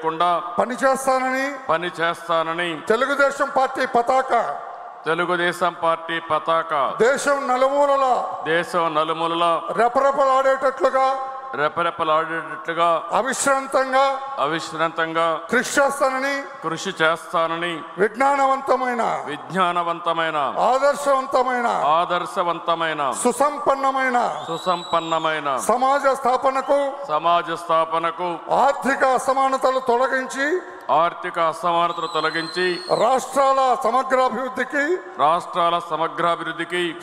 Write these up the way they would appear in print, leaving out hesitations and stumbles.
లేకుండా పనిచేస్తానని తెలుగుదేశం పార్టీ పతాక దేశం నలుమూలల రెపరెపలాడేటట్లుగా అవిశ్రాంతంగా కృషి చేస్తానని విజ్ఞానవంతమైన ఆదర్శవంతమైన సుసంపన్నమైన సమాజ స్థాపనకు ఆర్థిక అసమానతలు తొలగించి రాష్ట్రాల సమగ్రాభివృద్ధికి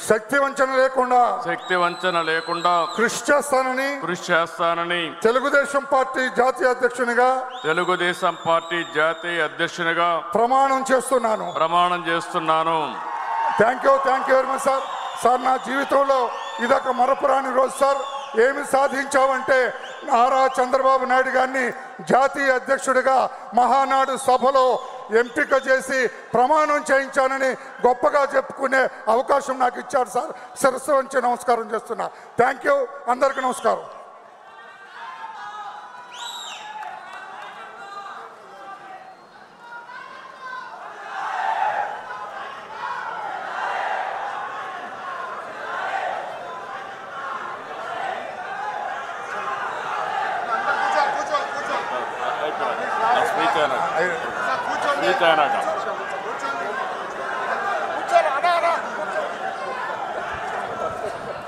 శక్తి వంచన లేకుండా కృషి చేస్తానని తెలుగుదేశం పార్టీ జాతీయ అధ్యక్షునిగా ప్రమాణం చేస్తున్నాను. Thank you very much sir. నా జీవితంలో ఇదొక మరపురాని రోజు సార్. ఏమి సాధించావంటే నారా చంద్రబాబు నాయుడు గారిని జాతీయ అధ్యక్షుడిగా మహానాడు సభలో ఎంపిక చేసి ప్రమాణం చేయించానని గొప్పగా చెప్పుకునే అవకాశం నాకు ఇచ్చారు సార్. శిరస్సు వంచి నమస్కారం చేస్తున్నా. Thank you. అందరికీ నమస్కారం.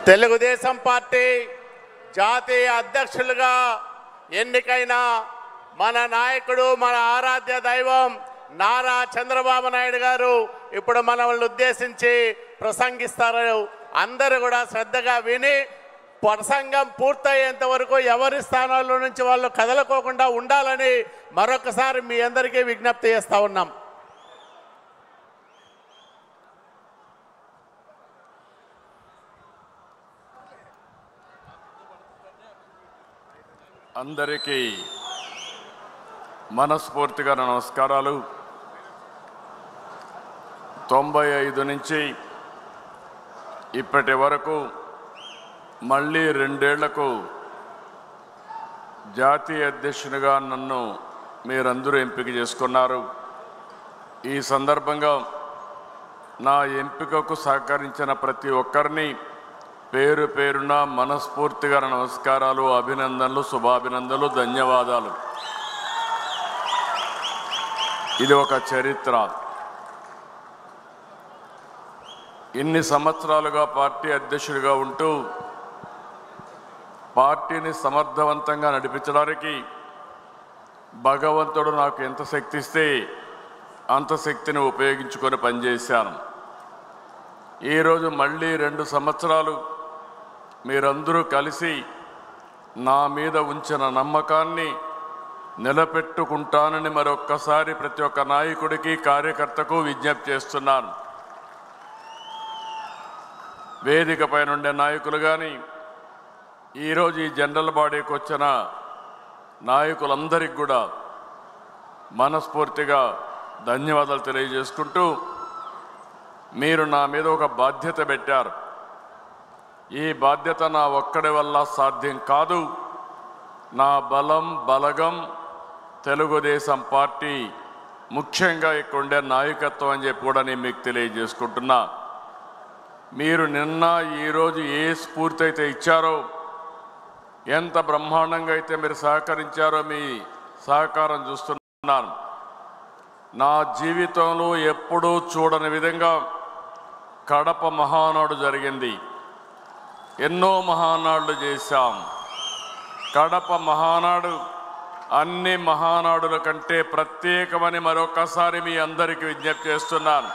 తెలుగుదేశం పార్టీ జాతీయ అధ్యక్షులుగా ఎన్నికైన మన నాయకుడు, మన ఆరాధ్య దైవం నారా చంద్రబాబు నాయుడు గారు ఇప్పుడు మనల్ని ఉద్దేశించి ప్రసంగిస్తారు. అందరూ కూడా శ్రద్ధగా విని ప్రసంగం పూర్తయ్యేంత వరకు ఎవరి స్థానాల్లో నుంచి వాళ్ళు కదలకోకుండా ఉండాలని మరొకసారి మీ అందరికీ విజ్ఞప్తి చేస్తూ ఉన్నాం. అందరికీ మనస్ఫూర్తిగా నమస్కారాలు. 95 నుంచి ఇప్పటి వరకు మళ్ళీ 2 ఏళ్లకు జాతీయ అధ్యక్షునిగా నన్ను మీరందరూ ఎంపిక చేసుకున్నారు. ఈ సందర్భంగా నా ఎంపికకు సహకరించిన ప్రతి ఒక్కరిని పేరు పేరున మనస్ఫూర్తిగా నమస్కారాలు, అభినందనలు, శుభాభినందనలు, ధన్యవాదాలు. ఇది ఒక చరిత్ర. ఇన్ని సంవత్సరాలుగా పార్టీ అధ్యక్షుడిగా ఉంటూ పార్టీని సమర్థవంతంగా నడిపించడానికి భగవంతుడు నాకు ఎంత శక్తి ఇస్తే అంత శక్తిని ఉపయోగించుకొని పనిచేశాను. ఈరోజు మళ్ళీ 2 సంవత్సరాలు మీరందరూ కలిసి నా మీద ఉంచిన నమ్మకాన్ని నిలబెట్టుకుంటానని మరొక్కసారి ప్రతి ఒక్క నాయకుడికి, కార్యకర్తకు విజ్ఞప్తి చేస్తున్నాను. వేదిక పైన ఉండే నాయకులు కానీ, ఈరోజు ఈ జనరల్ బాడీకి వచ్చిన నాయకులందరికీ కూడా మనస్ఫూర్తిగా ధన్యవాదాలు తెలియజేసుకుంటూ, మీరు నా మీద ఒక బాధ్యత పెట్టారు. ఈ బాధ్యత నా ఒక్కడి వల్ల సాధ్యం కాదు. నా బలగం తెలుగుదేశం పార్టీ, ముఖ్యంగా ఇక్కడ ఉండే నాయకత్వం అని చెప్పి కూడా నేను మీకు తెలియజేసుకుంటున్నా. మీరు నిన్న ఈరోజు ఏ స్ఫూర్తి అయితే ఇచ్చారో, ఎంత బ్రహ్మాండంగా అయితే మీరు సహకరించారో, మీ సహకారం చూస్తున్నాను. నా జీవితంలో ఎప్పుడూ చూడని విధంగా కడప మహానాడు జరిగింది. ఎన్నో మహానాడులు చేశాం. కడప మహానాడు అన్ని మహానాడుల కంటే ప్రత్యేకమని మరొకసారి మీ అందరికీ విజ్ఞప్తి చేస్తున్నాను.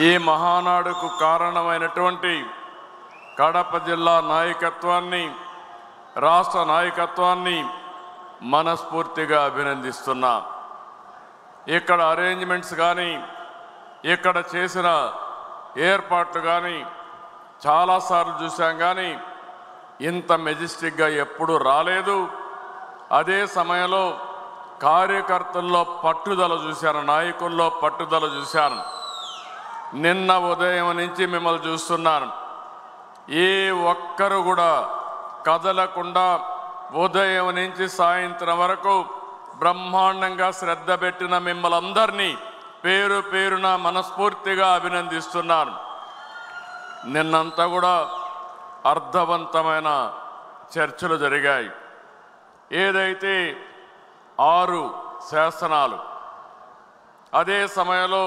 ఈ మహానాడుకు కారణమైనటువంటి కడప జిల్లా నాయకత్వాన్ని, రాష్ట్ర నాయకత్వాన్ని మనస్ఫూర్తిగా అభినందిస్తున్నా. ఇక్కడ అరేంజ్మెంట్స్ కానీ, ఇక్కడ చేసిన ఏర్పాట్లు కానీ చాలాసార్లు చూసాం, కానీ ఇంత మెజెస్టిక్గా ఎప్పుడూ రాలేదు. అదే సమయంలో కార్యకర్తల్లో పట్టుదల చూశాను, నాయకుల్లో పట్టుదల చూశాను. నిన్న ఉదయం నుంచి మిమ్మల్ని చూస్తున్నాను. ఏ ఒక్కరు కూడా కదలకుండా ఉదయం నుంచి సాయంత్రం వరకు బ్రహ్మాండంగా శ్రద్ధ పెట్టిన మిమ్మల్ని అందరినీ పేరు పేరున మనస్ఫూర్తిగా అభినందిస్తున్నాను. నిన్నంతా కూడా అర్థవంతమైన చర్చలు జరిగాయి. ఏదైతే 6 శాసనాలు, అదే సమయంలో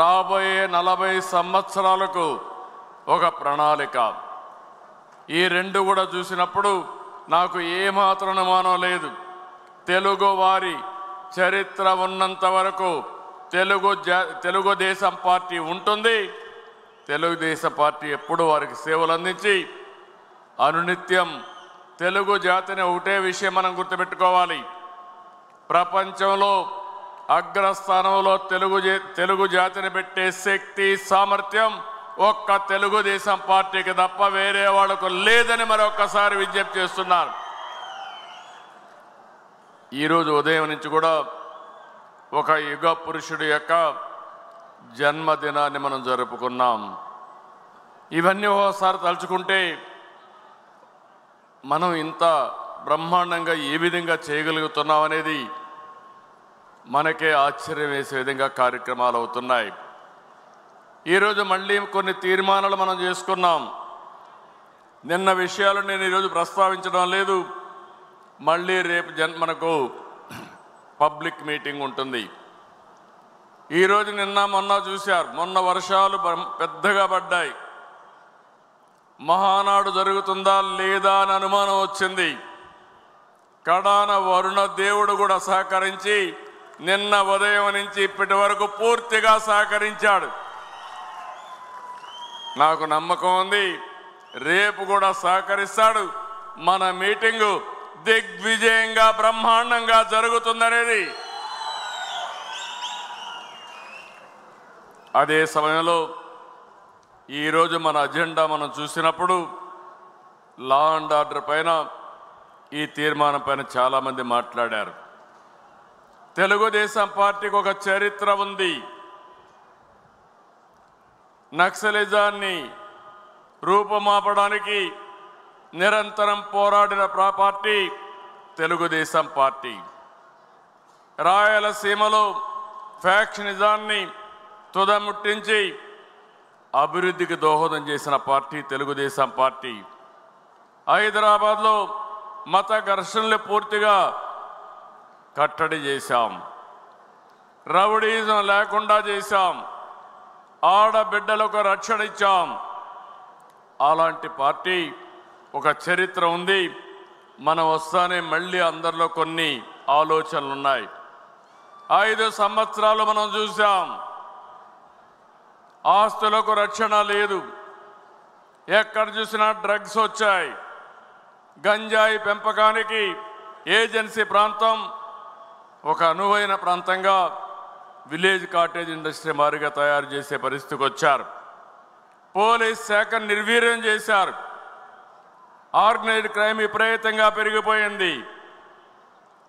రాబోయే 40 సంవత్సరాలకు ఒక ప్రణాళిక, ఈ 2 కూడా చూసినప్పుడు నాకు ఏమాత్రం అనుమానం లేదు. తెలుగు వారి చరిత్ర ఉన్నంత వరకు తెలుగుదేశం పార్టీ ఉంటుంది. తెలుగుదేశం పార్టీ ఎప్పుడు వారికి సేవలు అందించి అనునిత్యం తెలుగు జాతిని ఒకటే విషయం మనం గుర్తుపెట్టుకోవాలి, ప్రపంచంలో అగ్రస్థానంలో తెలుగు జాతిని పెట్టే శక్తి సామర్థ్యం ఒక్క తెలుగుదేశం పార్టీకి తప్ప వేరే వాళ్ళకు లేదని మరొక్కసారి విజ్ఞప్తి చేస్తున్నారు. ఈరోజు ఉదయం నుంచి కూడా ఒక యుగ పురుషుడి యొక్క జన్మదినాన్ని మనం జరుపుకున్నాం. ఇవన్నీ ఒకసారి తలుచుకుంటే మనం ఇంత బ్రహ్మాండంగా ఏ విధంగా చేయగలుగుతున్నాం అనేది మనకే ఆశ్చర్యం వేసే విధంగా కార్యక్రమాలు అవుతున్నాయి. ఈరోజు మళ్ళీ కొన్ని తీర్మానాలు మనం చేసుకున్నాం. నిన్న విషయాలు నేను ఈరోజు ప్రస్తావించడం లేదు. మళ్ళీ రేపు మనకు పబ్లిక్ మీటింగ్ ఉంటుంది. ఈరోజు నిన్న మొన్న చూశారు, మొన్న వర్షాలు పెద్దగా పడ్డాయి. మహానాడు జరుగుతుందా లేదా అని అనుమానం వచ్చింది. కడాన వరుణ దేవుడు కూడా సహకరించి నిన్న ఉదయం నుంచి ఇప్పటి వరకు పూర్తిగా సహకరించాడు. నాకు నమ్మకం ఉంది రేపు కూడా సహకరిస్తాడు. మన మీటింగు దిగ్విజయంగా బ్రహ్మాండంగా జరుగుతుందనేది. అదే సమయంలో ఈరోజు మన అజెండా మనం చూసినప్పుడు లా అండ్ ఆర్డర్ పైన, ఈ తీర్మానం పైన చాలామంది మాట్లాడారు. తెలుగుదేశం పార్టీకి ఒక చరిత్ర ఉంది. నక్సలిజాన్ని రూపుమాపడానికి నిరంతరం పోరాడిన పార్టీ తెలుగుదేశం పార్టీ. రాయలసీమలో ఫ్యాక్షనిజాన్ని తుదముట్టించి అభివృద్ధికి దోహదం చేసిన పార్టీ తెలుగుదేశం పార్టీ. హైదరాబాద్లో మత ఘర్షణలు పూర్తిగా కట్టడి చేశాం. రౌడీజం లేకుండా చేశాం. ఆడబిడ్డలకు రక్షణ ఇచ్చాం. అలాంటి పార్టీ ఒక చరిత్ర ఉంది. మనం వస్తానే మళ్ళీ అందరిలో కొన్ని ఆలోచనలు ఉన్నాయి. 5 సంవత్సరాలు మనం చూసాం, ఆస్తులకు రక్షణ లేదు. ఎక్కడ చూసినా డ్రగ్స్ వచ్చాయి. గంజాయి పెంపకానికి ఏజెన్సీ ప్రాంతం ఒక అనువైన ప్రాంతంగా విలేజ్ కాటేజ్ ఇండస్ట్రీ మారిగా తయారు చేసే పరిస్థితికి వచ్చారు. పోలీస్ శాఖను నిర్వీర్యం చేశారు. ఆర్గనైజ్డ్ క్రైమ్ విపరీతంగా పెరిగిపోయింది.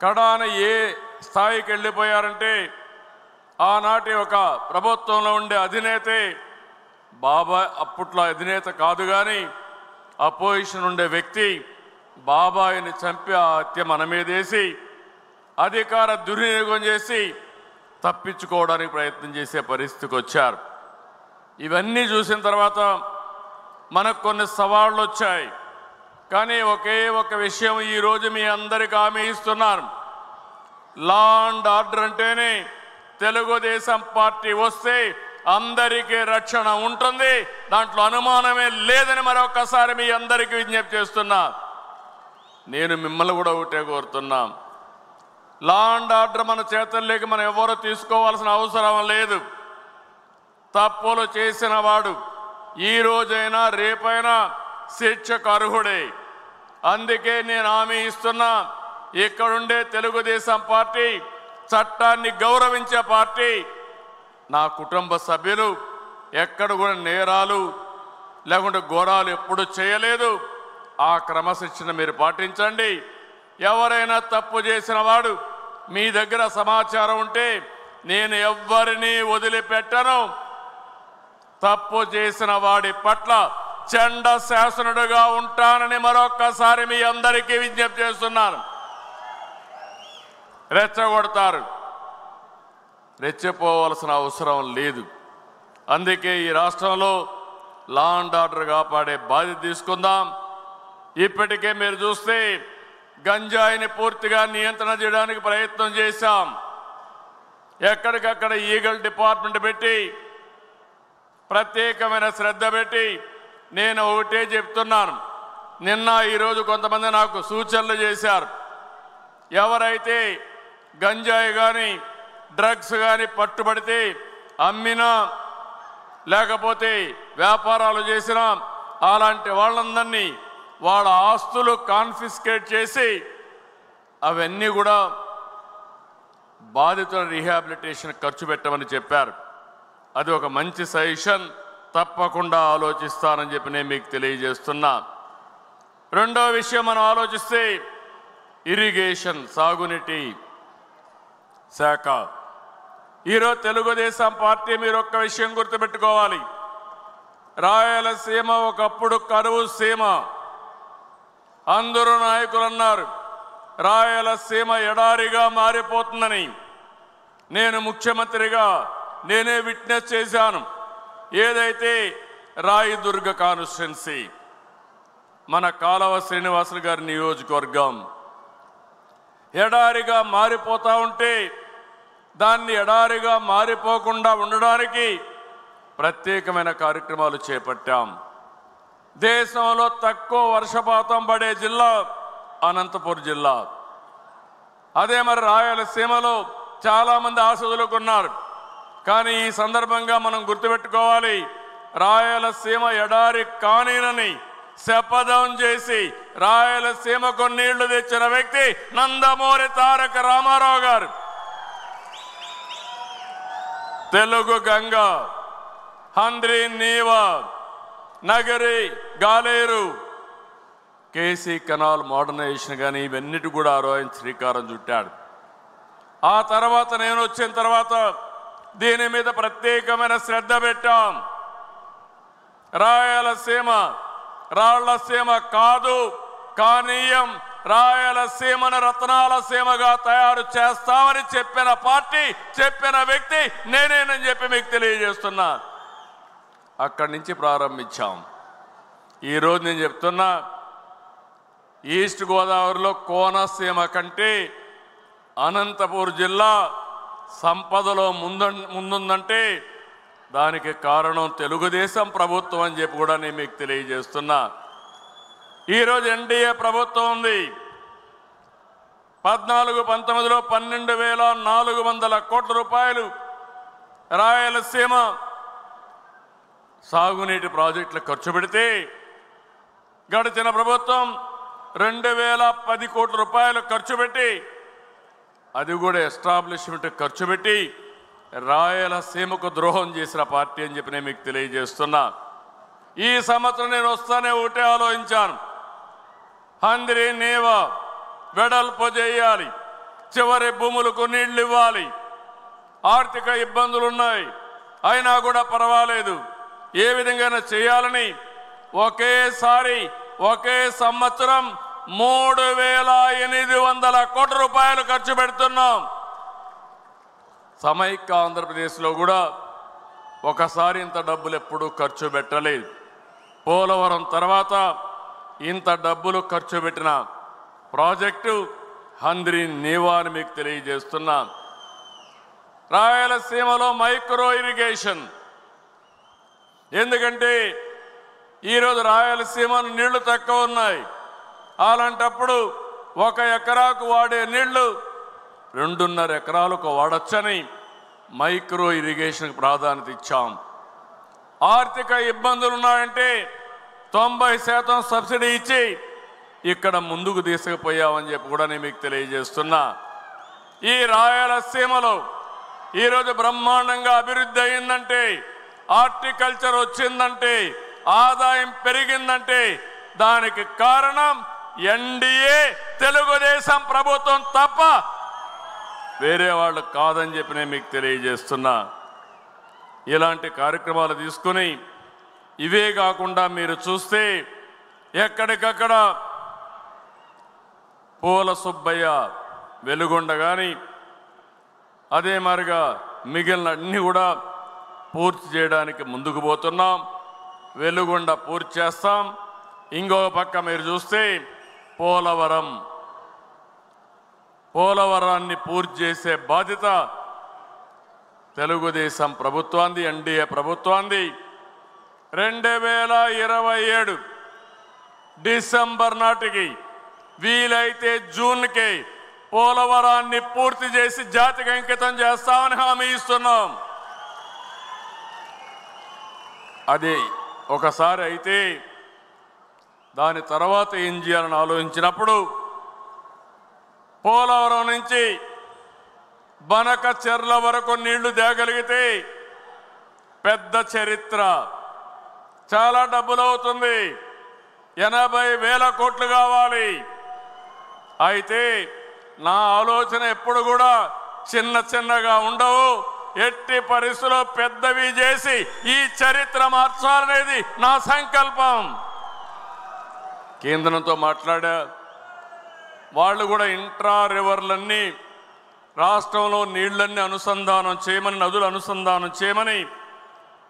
కడాన ఏ స్థాయికి వెళ్ళిపోయారంటే ఆనాటి ఒక ప్రభుత్వంలో ఉండే అధినేతే బాబాయ్, అప్పట్లో అధినేత కాదు కానీ అపోజిషన్ ఉండే వ్యక్తి బాబాయిని చంపి ఆ హత్య మన మీదేసి అధికార దుర్వినియోగం చేసి తప్పించుకోవడానికి ప్రయత్నం చేసే పరిస్థితికి వచ్చారు. ఇవన్నీ చూసిన తర్వాత మనకు కొన్ని సవాళ్ళు వచ్చాయి. కానీ ఒకే ఒక విషయం ఈరోజు మీ అందరికీ హామీ ఇస్తున్నాను. లా అండ్ ఆర్డర్ అంటేనే తెలుగుదేశం పార్టీ వస్తే అందరికీ రక్షణ ఉంటుంది. దాంట్లో అనుమానమే లేదని మరొకసారి మీ అందరికీ విజ్ఞప్తి చేస్తున్నా. నేను మిమ్మల్ని కూడా ఒకటే కోరుతున్నా, లా అండ్ ఆర్డర్ మన చేతుల్లోకి మనం ఎవరో తీసుకోవాల్సిన అవసరం లేదు. తప్పులు చేసిన వాడు ఈ రోజైనా రేపైనా శిక్షకు అర్హుడే. అందుకే నేను హామీ ఇస్తున్నా, ఇక్కడుండే తెలుగుదేశం పార్టీ చట్టాన్ని గౌరవించే పార్టీ. నా కుటుంబ సభ్యులు ఎక్కడ కూడా నేరాలు లేకుంటే ఘోరాలు ఎప్పుడు చేయలేదు. ఆ క్రమశిక్షణ మీరు పాటించండి. ఎవరైనా తప్పు చేసిన వాడు మీ దగ్గర సమాచారం ఉంటే నేను ఎవ్వరినీ వదిలిపెట్టను. తప్పు చేసిన వాడి పట్ల చండ శాసనుడుగా ఉంటానని మరొక్కసారి మీ అందరికీ విజ్ఞప్తి చేస్తున్నాను. రెచ్చగొడతారు, రెచ్చిపోవలసిన అవసరం లేదు. అందుకే ఈ రాష్ట్రంలో లా అండ్ ఆర్డర్ కాపాడే బాధ్యత తీసుకుందాం. ఇప్పటికే మీరు చూస్తే గంజాయిని పూర్తిగా నియంత్రణ చేయడానికి ప్రయత్నం చేశాం. ఎక్కడికక్కడ ఈగల్ డిపార్ట్మెంట్ పెట్టి ప్రత్యేకమైన శ్రద్ధ పెట్టి నేను ఒకటే చెప్తున్నాను. నిన్న ఈరోజు కొంతమంది నాకు సూచనలు చేశారు. ఎవరైతే గంజాయి కానీ డ్రగ్స్ కానీ పట్టుబడితే అమ్మినా లేకపోతే వ్యాపారాలు చేసినా అలాంటి వాళ్ళందరినీ వాళ్ళ ఆస్తులు కాన్ఫిస్కేట్ చేసి అవన్నీ కూడా బాధితుల రీహాబిలిటేషన్ ఖర్చు పెట్టమని చెప్పారు. అది ఒక మంచి సజెషన్, తప్పకుండా ఆలోచిస్తానని చెప్పి నేను మీకు తెలియజేస్తున్నా. రెండో విషయం మనం ఆలోచిస్తే ఇరిగేషన్, సాగునీటి శాఖ. ఈరోజు తెలుగుదేశం పార్టీ మీరు ఒక్క విషయం గుర్తుపెట్టుకోవాలి. రాయలసీమ ఒకప్పుడు కరువు సీమ. అందరూ నాయకులు అన్నారు రాయలసీమ ఎడారిగా మారిపోతుందని. నేను ముఖ్యమంత్రిగా నేనే విట్నెస్ చేశాను. ఏదైతే రాయదుర్గ కాన్స్టిట్యున్సీ మన కాలవ శ్రీనివాసులు గారి నియోజకవర్గం ఎడారిగా మారిపోతూ ఉంటే దాన్ని ఎడారిగా మారిపోకుండా ఉండడానికి ప్రత్యేకమైన కార్యక్రమాలు చేపట్టాం. దేశంలో తక్కువ వర్షపాతం పడే జిల్లా అనంతపురం జిల్లా. అదే మరి రాయలసీమలో చాలామంది ఆశలుకున్నారు. కానీ ఈ సందర్భంగా మనం గుర్తుపెట్టుకోవాలి, రాయలసీమ ఎడారి కానీనని శపథం చేసి రాయలసీమకు నీళ్లు తెచ్చిన వ్యక్తి నందమూరి తారక రామారావు గారు. Telugu Ganga, Handri Neeva, Nagari, Galeru, KC canal modernization కానీ ఇవన్నిటి కూడా ఆయన శ్రీకారం చుట్టాడు. ఆ తర్వాత నేను వచ్చిన తర్వాత దీని మీద ప్రత్యేకమైన శ్రద్ధ పెట్టాం. రాయలసీమ రాళ్లసీమ కాదు, కానీయం రాయలసీమను రత్నాల సీమగా తయారు చేస్తామని చెప్పిన పార్టీ, చెప్పిన వ్యక్తి నేనేనని చెప్పి మీకు తెలియజేస్తున్నా. అక్కడి నుంచి ప్రారంభించాం. ఈరోజు నేను చెప్తున్నా, ఈస్ట్ గోదావరిలో కోనసీమ కంటే అనంతపూర్ జిల్లా సంపదలో ముందుందంటే దానికి కారణం తెలుగుదేశం ప్రభుత్వం అని చెప్పి కూడా నేను మీకు తెలియజేస్తున్నా. ఈరోజు ఎన్డీఏ ప్రభుత్వం ఉంది. 14-19లో 12,400 కోట్ల రూపాయలు రాయలసీమ సాగునీటి ప్రాజెక్టులు ఖర్చు పెడితే గడిచిన ప్రభుత్వం 2,010 కోట్ల రూపాయలు ఖర్చు పెట్టి, అది కూడా ఎస్టాబ్లిష్మెంట్ ఖర్చు పెట్టి రాయలసీమకు ద్రోహం చేసిన పార్టీ అని చెప్పి నేను మీకు తెలియజేస్తున్నా. ఈ సంవత్సరం నేను వస్తానే ఒకటే ఆలోచించాను, హంద్రి నీవా వెడల్పు చేయాలి, చివరి భూములకు నీళ్లు ఇవ్వాలి. ఆర్థిక ఇబ్బందులు ఉన్నాయి, అయినా కూడా పర్వాలేదు, ఏ విధంగా చేయాలని ఒకేసారి ఒకే సంవత్సరం 3,800 కోట్ల రూపాయలు ఖర్చు పెడుతున్నాం. సమైక్య ఆంధ్రప్రదేశ్లో కూడా ఒకసారి ఇంత డబ్బులు ఎప్పుడూ ఖర్చు పెట్టలేదు. పోలవరం తర్వాత ఇంత డబ్బులు ఖర్చు పెట్టిన ప్రాజెక్టు హంద్రి నీవా అని మీకు తెలియజేస్తున్నా. రాయలసీమలో మైక్రో ఇరిగేషన్, ఎందుకంటే ఈరోజు రాయలసీమలో నీళ్లు తక్కువ ఉన్నాయి. అలాంటప్పుడు 1 ఎకరాకు వాడే నీళ్లు 2.5 ఎకరాలకు వాడచ్చని మైక్రో ఇరిగేషన్కి ప్రాధాన్యత ఇచ్చాం. ఆర్థిక ఇబ్బందులు ఉన్నాయంటే 90% సబ్సిడీ ఇచ్చి ఇక్కడ ముందుకు తీసుకుపోయామని చెప్పి కూడా నేను మీకు తెలియజేస్తున్నా. ఈ రాయలసీమలో ఈరోజు బ్రహ్మాండంగా అభివృద్ధి అయిందంటే, హార్టికల్చర్ వచ్చిందంటే, ఆదాయం పెరిగిందంటే దానికి కారణం ఎన్డీఏ తెలుగుదేశం ప్రభుత్వం తప్ప వేరే వాళ్ళు కాదని చెప్పి నేను మీకు తెలియజేస్తున్నా. ఇలాంటి కార్యక్రమాలు తీసుకుని ఇవే కాకుండా మీరు చూస్తే ఎక్కడికక్కడ పూల సుబ్బయ్య వెలుగొండ కానీ అదే మాదిరిగా మిగిలిన అన్ని కూడా పూర్తి చేయడానికి ముందుకు పోతున్నాం. వెలుగొండ పూర్తి చేస్తాం. ఇంకో పక్క మీరు చూస్తే పోలవరాన్ని పూర్తి చేసే బాధ్యత తెలుగుదేశం ప్రభుత్వాన్ని, ఎన్డీఏ ప్రభుత్వాన్ని. 2027 డిసెంబర్ నాటికి వీలైతే జూన్కి పోలవరాన్ని పూర్తి చేసి జాతికి అంకితం చేస్తామని హామీ ఇస్తున్నాం. అది ఒకసారి అయితే దాని తర్వాత ఏం చేయాలని ఆలోచించినప్పుడు పోలవరం నుంచి బనక చెర్ల వరకు నీళ్లు తేగలిగితే పెద్ద చరిత్ర, చాలా డబ్బులు అవుతుంది, 80,000 కోట్లు కావాలి. అయితే నా ఆలోచన ఎప్పుడు కూడా చిన్నగా ఉండవు, ఎట్టి పరిస్థితుల్లో పెద్దవి చేసి ఈ చరిత్ర మార్చాలనేది నా సంకల్పం. కేంద్రంతో మాట్లాడా, వాళ్ళు కూడా ఇంట్రా రివర్లన్నీ రాష్ట్రంలో నీళ్లన్నీ అనుసంధానం చేయమని, నదులు అనుసంధానం చేయమని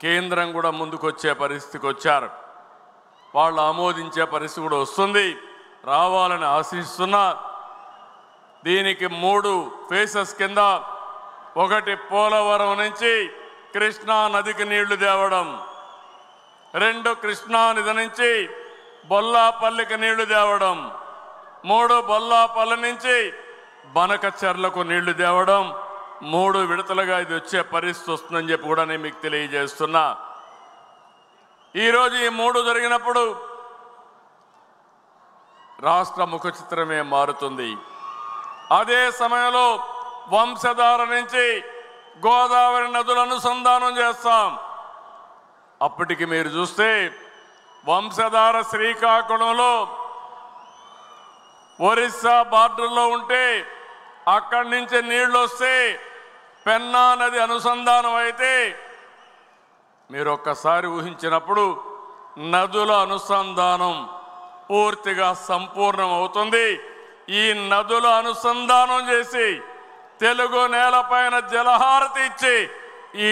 కేంద్రం కూడా ముందుకొచ్చే పరిస్థితికి వచ్చారు. వాళ్ళు ఆమోదించే పరిస్థితి కూడా వస్తుంది, రావాలని ఆశిస్తున్నా. దీనికి 3 ఫేసెస్ కింద, ఒకటి పోలవరం నుంచి కృష్ణా నదికి నీళ్లు తేవడం, 2 కృష్ణా నది నుంచి బొల్లాపల్లికి నీళ్లు తేవడం, 3 బొల్లాపల్లి నుంచి బనక చెర్లకు నీళ్లు తేవడం. 3 విడతలుగా ఇది వచ్చే పరిస్థితి వస్తుందని చెప్పి కూడా నేను మీకు తెలియజేస్తున్నా. ఈరోజు ఈ 3 జరిగినప్పుడు రాష్ట్ర ముఖ చిత్రమే మారుతుంది. అదే సమయంలో వంశధార నుంచి గోదావరి నదుల అనుసంధానం చేస్తాం. అప్పటికి మీరు చూస్తే వంశధార శ్రీకాకుళంలో ఒరిస్సా బార్డర్లో ఉంటే అక్కడి నుంచి నీళ్లు వస్తే పెన్నా నది అనుసంధానం అయితే మీరు ఒక్కసారి ఊహించినప్పుడు నదుల అనుసంధానం పూర్తిగా సంపూర్ణం అవుతుంది. ఈ నదుల అనుసంధానం చేసి తెలుగు నేలపైన జలహారతి ఇచ్చి ఈ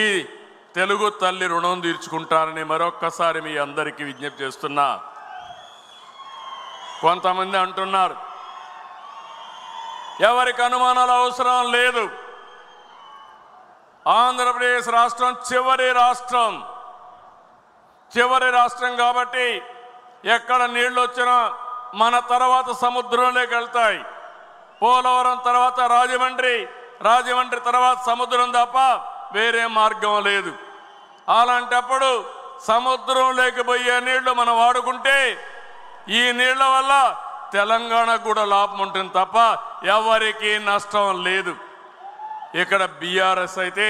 తెలుగు తల్లి రుణం తీర్చుకుంటారని మరొక్కసారి మీ అందరికీ విజ్ఞప్తి చేస్తున్నా. కొంతమంది అంటున్నారు ఎవరికి అనుమానాలు అవసరం లేదు, ఆంధ్రప్రదేశ్ రాష్ట్రం చివరి రాష్ట్రం కాబట్టి ఎక్కడ నీళ్లు వచ్చినా మన తర్వాత సముద్రంలోకి వెళ్తాయి. పోలవరం తర్వాత రాజమండ్రి తర్వాత సముద్రం తప్ప వేరే మార్గం లేదు. అలాంటప్పుడు సముద్రంలోకి పోయే నీళ్లు మనం వాడుకుంటే ఈ నీళ్ల వల్ల తెలంగాణకు కూడా లాభం ఉంటుంది తప్ప ఎవరికి నష్టం లేదు. ఇక్కడ బీఆర్ఎస్ అయితే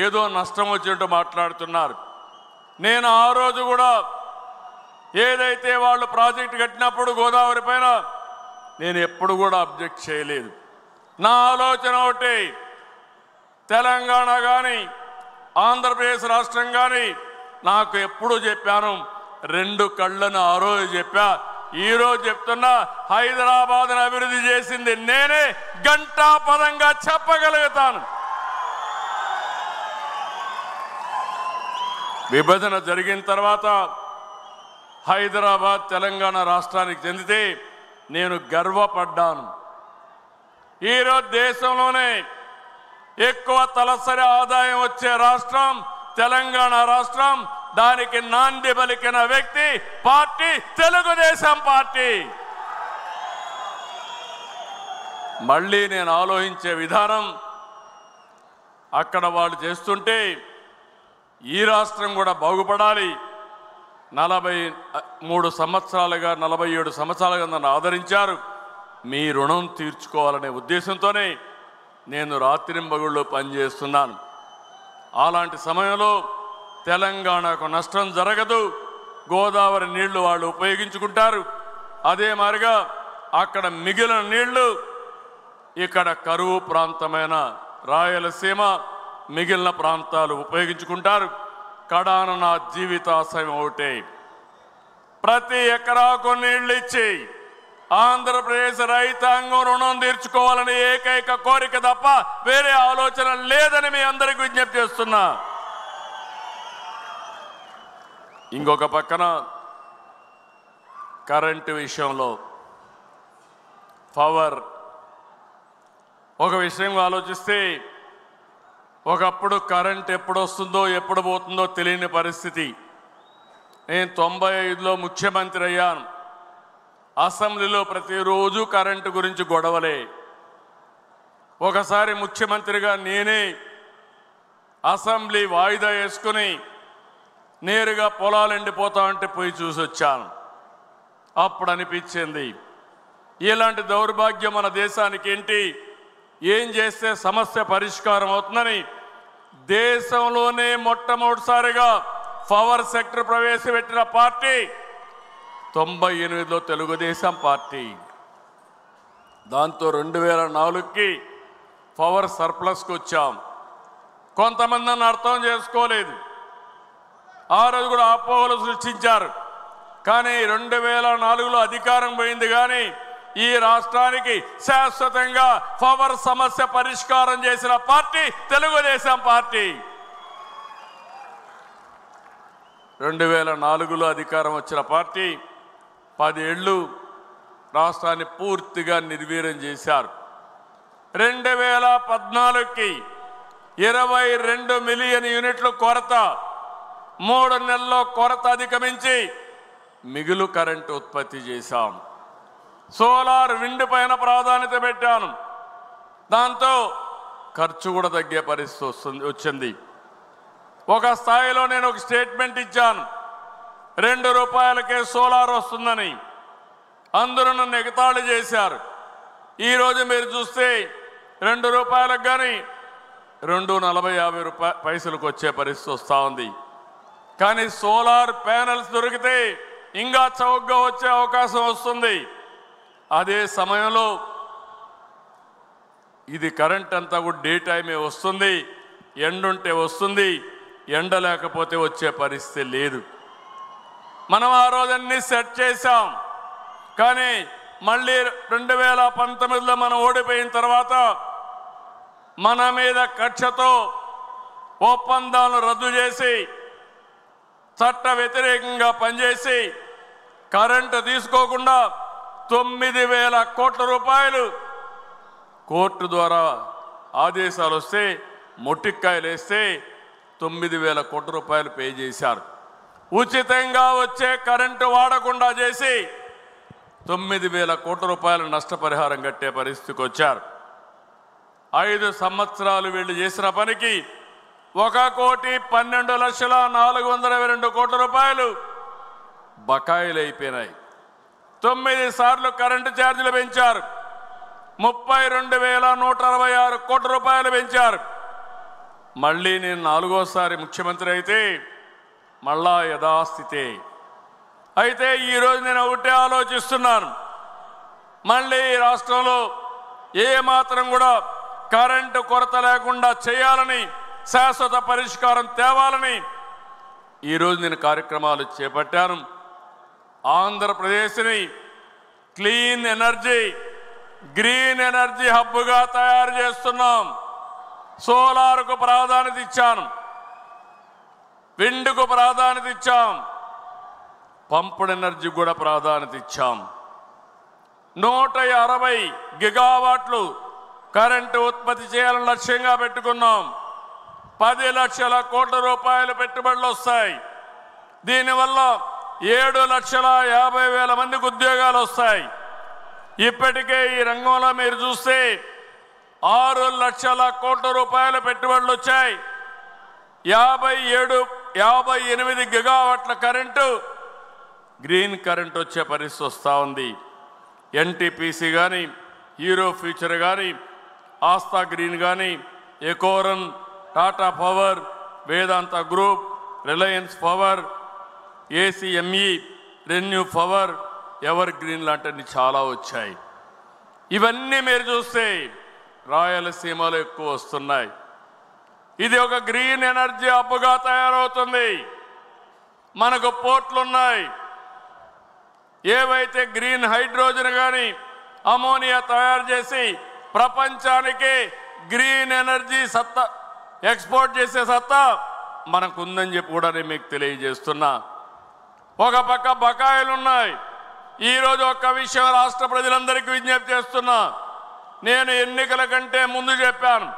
ఏదో నష్టం వచ్చినట్టు మాట్లాడుతున్నారు. నేను ఆ రోజు కూడా ఏదైతే వాళ్ళు ప్రాజెక్టు కట్టినప్పుడు గోదావరి పైన నేను ఎప్పుడు కూడా అబ్జెక్ట్ చేయలేదు. నా ఆలోచన ఒకటి, తెలంగాణ కానీ ఆంధ్రప్రదేశ్ రాష్ట్రం కానీ నాకు ఎప్పుడు చెప్పాను, 2 కళ్ళను ఆ రోజు చెప్పా, ఈరోజు చెప్తున్నా, హైదరాబాద్ను అభివృద్ధి చేసింది నేనే ఘంటాపదంగా చెప్పగలుగుతాను. విభజన జరిగిన తర్వాత హైదరాబాద్ తెలంగాణ రాష్ట్రానికి చెందితే నేను గర్వపడ్డాను. ఈరోజు దేశంలోనే ఎక్కువ తలసరి ఆదాయం వచ్చే రాష్ట్రం తెలంగాణ రాష్ట్రం. దానికి నాంది పలికిన వ్యక్తి పార్టీ తెలుగుదేశం పార్టీ. మళ్ళీ నేను ఆలోచించే విధానం, అక్కడ వాళ్ళు చేస్తుంటే ఈ రాష్ట్రం కూడా బాగుపడాలి. 43 సంవత్సరాలుగా 47 సంవత్సరాలుగా నన్ను ఆదరించారు. మీ రుణం తీర్చుకోవాలనే ఉద్దేశంతోనే నేను రాత్రింబగుళ్ళు పనిచేస్తున్నాను. అలాంటి సమయంలో తెలంగాణకు నష్టం జరగదు, గోదావరి నీళ్లు వాళ్ళు ఉపయోగించుకుంటారు. అదే మాదిరిగా అక్కడ మిగిలిన నీళ్లు ఇక్కడ కరువు ప్రాంతమైన రాయలసీమ మిగిలిన ప్రాంతాలు ఉపయోగించుకుంటారు. కడాన నా జీవితాశయం ఒకటే, ప్రతి ఎకరాకు నీళ్లు ఇచ్చి ఆంధ్రప్రదేశ్ రైతాంగం రుణం తీర్చుకోవాలని ఏకైక కోరిక తప్ప వేరే ఆలోచన లేదని మీ అందరికీ విజ్ఞప్తి చేస్తున్నా. ఇంకొక పక్కన కరెంటు విషయంలో పవర్ ఒక విషయం ఆలోచిస్తే, ఒకప్పుడు కరెంట్ ఎప్పుడు వస్తుందో ఎప్పుడు పోతుందో తెలియని పరిస్థితి. నేను 95లో ముఖ్యమంత్రి అయ్యాను. అసెంబ్లీలో ప్రతిరోజు కరెంటు గురించి గొడవలే. ఒకసారి ముఖ్యమంత్రిగా నేనే అసెంబ్లీ వాయిదా వేసుకుని నేరుగా పొలాలు ఎండిపోతా ఉంటే పోయి చూసి వచ్చాను. అప్పుడు అనిపించింది, ఇలాంటి దౌర్భాగ్యం మన దేశానికి ఏంటి, ఏం చేస్తే సమస్య పరిష్కారం అవుతుందని దేశంలోనే మొట్టమొదటిసారిగా పవర్ సెక్టర్ ప్రవేశపెట్టిన పార్టీ 98లో తెలుగుదేశం పార్టీ. దాంతో 2004కి పవర్ సర్ప్లస్కి వచ్చాం. కొంతమంది నన్ను అర్థం చేసుకోలేదు. ఆ రోజు కూడా అపోహలు సృష్టించారు. కానీ 2004లో అధికారం పోయింది, కానీ ఈ రాష్ట్రానికి శాశ్వతంగా పవర్ సమస్య పరిష్కారం చేసిన పార్టీ తెలుగుదేశం పార్టీ. 2004లో అధికారం వచ్చిన పార్టీ 10 ఏళ్ళు రాష్ట్రాన్ని పూర్తిగా నిర్వీర్యం చేశారు. 2014కి 22 మిలియన్ యూనిట్లు కొరత, 3 నెలల్లో కొరత అధిగమించి మిగులు కరెంటు ఉత్పత్తి చేశాం. సోలార్ విండ్ పైన ప్రాధాన్యత పెట్టాను. దాంతో ఖర్చు కూడా తగ్గే పరిస్థితి వచ్చింది. ఒక స్థాయిలో నేను ఒక స్టేట్మెంట్ ఇచ్చాను, 2 రూపాయలకే సోలార్ వస్తుందని. అందరూ నన్ను ఎగతాళి చేశారు. ఈరోజు మీరు చూస్తే 2 రూపాయలకు కానీ 2.40-50 పైసలకు వచ్చే పరిస్థితి వస్తూ ఉంది. కానీ సోలార్ ప్యానెల్స్ దొరికితే ఇంకా చౌకగా వచ్చే అవకాశం వస్తుంది. అదే సమయంలో ఇది కరెంట్ అంతా కూడా డే టైమే వస్తుంది, ఎండుంటే వస్తుంది, ఎండ లేకపోతే వచ్చే పరిస్థితి లేదు. మనం ఆ రోజన్నీ సెట్ చేశాం. కానీ మళ్ళీ 2019లో మనం ఓడిపోయిన తర్వాత మన మీద కక్షతో ఒప్పందాలను రద్దు చేసి చట్ట వ్యతిరేకంగా పనిచేసి కరెంటు తీసుకోకుండా 9,000 కోట్ల రూపాయలు కోర్టు ద్వారా ఆదేశాలు వస్తే మొట్టికాయలు వేస్తే 9,000 కోట్ల రూపాయలు పే చేశారు. ఉచితంగా వచ్చే కరెంటు వాడకుండా చేసి 9,000 కోట్ల రూపాయలు నష్టపరిహారం కట్టే పరిస్థితికి వచ్చారు. 5 సంవత్సరాలు వీళ్ళు చేసిన పనికి 1,12,422 కోట్ల రూపాయలు బకాయిలు అయిపోయినాయి. 9 సార్లు కరెంటు ఛార్జీలు పెంచారు. 32,166 కోట్ల రూపాయలు పెంచారు. మళ్ళీ నేను 4వసారి ముఖ్యమంత్రి అయితే మళ్ళా యథాస్థితే. అయితే ఈరోజు నేను ఒకటే ఆలోచిస్తున్నాను, మళ్ళీ రాష్ట్రంలో ఏమాత్రం కూడా కరెంటు కొరత లేకుండా చేయాలని, శాశ్వత పరిష్కారం తేవాలని ఈరోజు నేను కార్యక్రమాలు చేపట్టాను. ఆంధ్రప్రదేశ్ని క్లీన్ ఎనర్జీ, గ్రీన్ ఎనర్జీ హబ్గా తయారు చేస్తున్నాం. సోలార్కు ప్రాధాన్యత ఇచ్చాను, విండ్కు ప్రాధాన్యత ఇచ్చాం, పంపుడ్ ఎనర్జీ కూడా ప్రాధాన్యత ఇచ్చాం. 160 గిగావాట్లు కరెంటు ఉత్పత్తి చేయాలని లక్ష్యంగా పెట్టుకున్నాం. 10 లక్షల కోట్ల రూపాయలు పెట్టుబడులు వస్తాయి. దీనివల్ల 7,50,000 మందికి ఉద్యోగాలు వస్తాయి. ఇప్పటికే ఈ రంగంలో మీరు చూస్తే 6 లక్షల కోట్ల రూపాయల పెట్టుబడులు వచ్చాయి. 58 గిగావాట్ల కరెంటు, గ్రీన్ కరెంట్ వచ్చే పరిస్థితి వస్తూ ఉంది. ఎన్టీపీసీ కానీ, హీరో ఫ్యూచర్ కానీ, ఆస్థా గ్రీన్ కానీ, Ecoren, Tata power, Vedanta group, Reliance power, ACME, ReNew power, evergreen లాంటివి చాలా వచ్చాయి. ఇవన్నీ మీరు చూస్తే రాయలసీమలో ఎక్కువ వస్తున్నాయి. ఇది ఒక గ్రీన్ ఎనర్జీ హబ్గా తయారవుతుంది. మనకు పోర్ట్లు ఉన్నాయి. ఏవైతే గ్రీన్ హైడ్రోజన్ కానీ అమోనియా తయారు చేసి ప్రపంచానికి గ్రీన్ ఎనర్జీ సత్తా ఎక్స్పోర్ట్ చేసే సత్తా మనకుందని చెప్పి కూడా నేను మీకు తెలియజేస్తున్నా. ఒక పక్క బకాయిలు ఉన్నాయి. ఈరోజు ఒక్క విషయం రాష్ట్ర ప్రజలందరికీ విజ్ఞప్తి చేస్తున్నా. నేను ఎన్నికల కంటే ముందు చెప్పాను,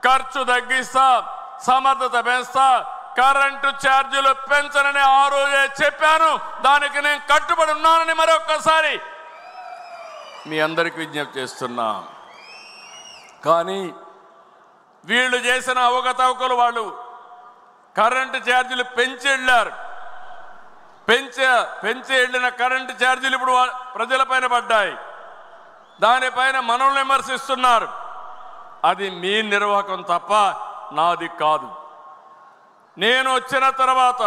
ఖర్చు తగ్గిస్తా, సమర్థత పెంచుతా, కరెంటు ఛార్జీలు పెంచనని ఆ రోజే చెప్పాను. దానికి నేను కట్టుబడి ఉన్నానని మరొక్కసారి మీ అందరికీ విజ్ఞప్తి చేస్తున్నా. కానీ వీళ్ళు చేసిన అవకతవకలు, వాళ్ళు కరెంటు ఛార్జీలు పెంచి వెళ్ళారు. పెంచి వెళ్ళిన కరెంటు ఛార్జీలు ఇప్పుడు ప్రజలపైన పడ్డాయి. దానిపైన మనల్ని విమర్శిస్తున్నారు. అది మీ నిర్వాహకం తప్ప నాది కాదు. నేను వచ్చిన తర్వాత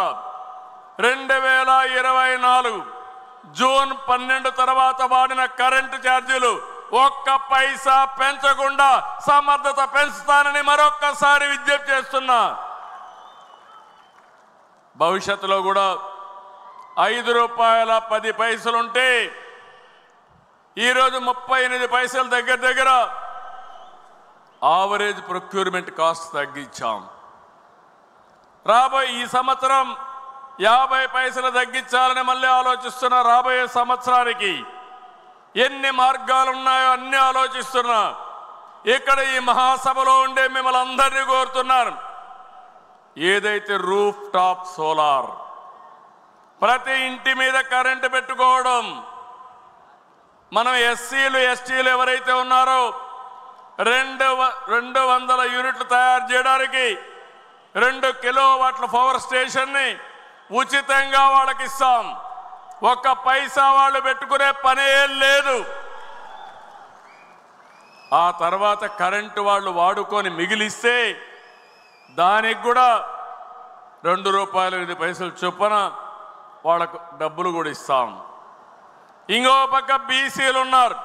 2024 జూన్ 12 తర్వాత వాడిన కరెంటు ఛార్జీలు ఒక్క పైసా పెంచకుండా సమర్థత పెంచుతానని మరొక్కసారి విజ్ఞప్తి చేస్తున్నా. భవిష్యత్తులో కూడా ₹5.10 ఉంటే ఈరోజు 38 పైసలు దగ్గర ఆవరేజ్ ప్రొక్యూర్మెంట్ కాస్ట్ తగ్గించాం. రాబోయే ఈ సంవత్సరం 50 పైసలు తగ్గించాలని మళ్ళీ ఆలోచిస్తున్నా. రాబోయే సంవత్సరానికి ఎన్ని మార్గాలు ఉన్నాయో అన్ని ఆలోచిస్తున్నా. ఇక్కడ ఈ మహాసభలో ఉండే మిమ్మల్ని అందరినీ కోరుతున్నాను, ఏదైతే రూఫ్ టాప్ సోలార్ ప్రతి ఇంటి మీద కరెంటు పెట్టుకోవడం, మనం ఎస్సీలు ఎస్టీలు ఎవరైతే ఉన్నారో 200 యూనిట్లు తయారు చేయడానికి 2 కిలోవాట్ల పవర్ స్టేషన్ని ఉచితంగా వాళ్ళకి ఇస్తాం. ఒక్క పైసా వాళ్ళు పెట్టుకునే పనే లేదు. ఆ తర్వాత కరెంటు వాళ్ళు వాడుకొని మిగిలిస్తే దానికి కూడా ₹2.8 చొప్పున వాళ్ళకు డబ్బులు కూడా ఇస్తాం. ఇంకో పక్క బీసీలు ఉన్నారు,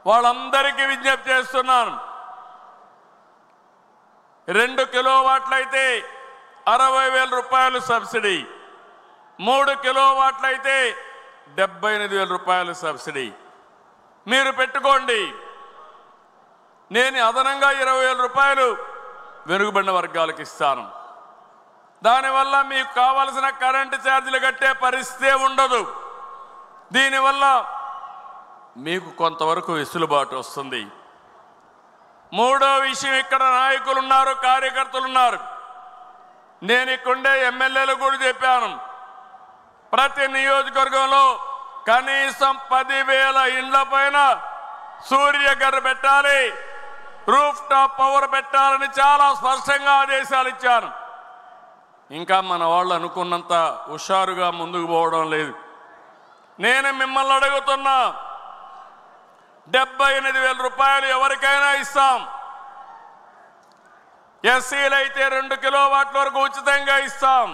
వాళ్ళందరికీ విజ్ఞప్తి చేస్తున్నాను. 2 కిలోవాట్లయితే ₹60,000 సబ్సిడీ, 3 కిలోవాట్లయితే ₹78,000 సబ్సిడీ మీరు పెట్టుకోండి. నేను అదనంగా ₹20,000 వెనుకబడిన వర్గాలకు ఇస్తాను. దానివల్ల మీకు కావలసిన కరెంటు ఛార్జీలు కట్టే పరిస్థితే ఉండదు. దీనివల్ల మీకు కొంతవరకు వెసులుబాటు వస్తుంది. మూడో విషయం, ఇక్కడ నాయకులు ఉన్నారు, కార్యకర్తలు ఉన్నారు. నేను ఇక్కడుండే ఎమ్మెల్యేలు కూడా చెప్పాను, ప్రతి నియోజకవర్గంలో కనీసం 10,000 ఇండ్ల పైన సూర్యఘర్ పెట్టాలి, రూఫ్ టాప్ పవర్ పెట్టాలని చాలా స్పష్టంగా ఆదేశాలు ఇచ్చాను. ఇంకా మన వాళ్ళు అనుకున్నంత హుషారుగా ముందుకు పోవడం లేదు. నేను మిమ్మల్ని అడుగుతున్నా, ₹78,000 ఎవరికైనా ఇస్తాం. ఎస్సీలు అయితే 2 కిలోవాట్ల వరకు ఉచితంగా ఇస్తాం.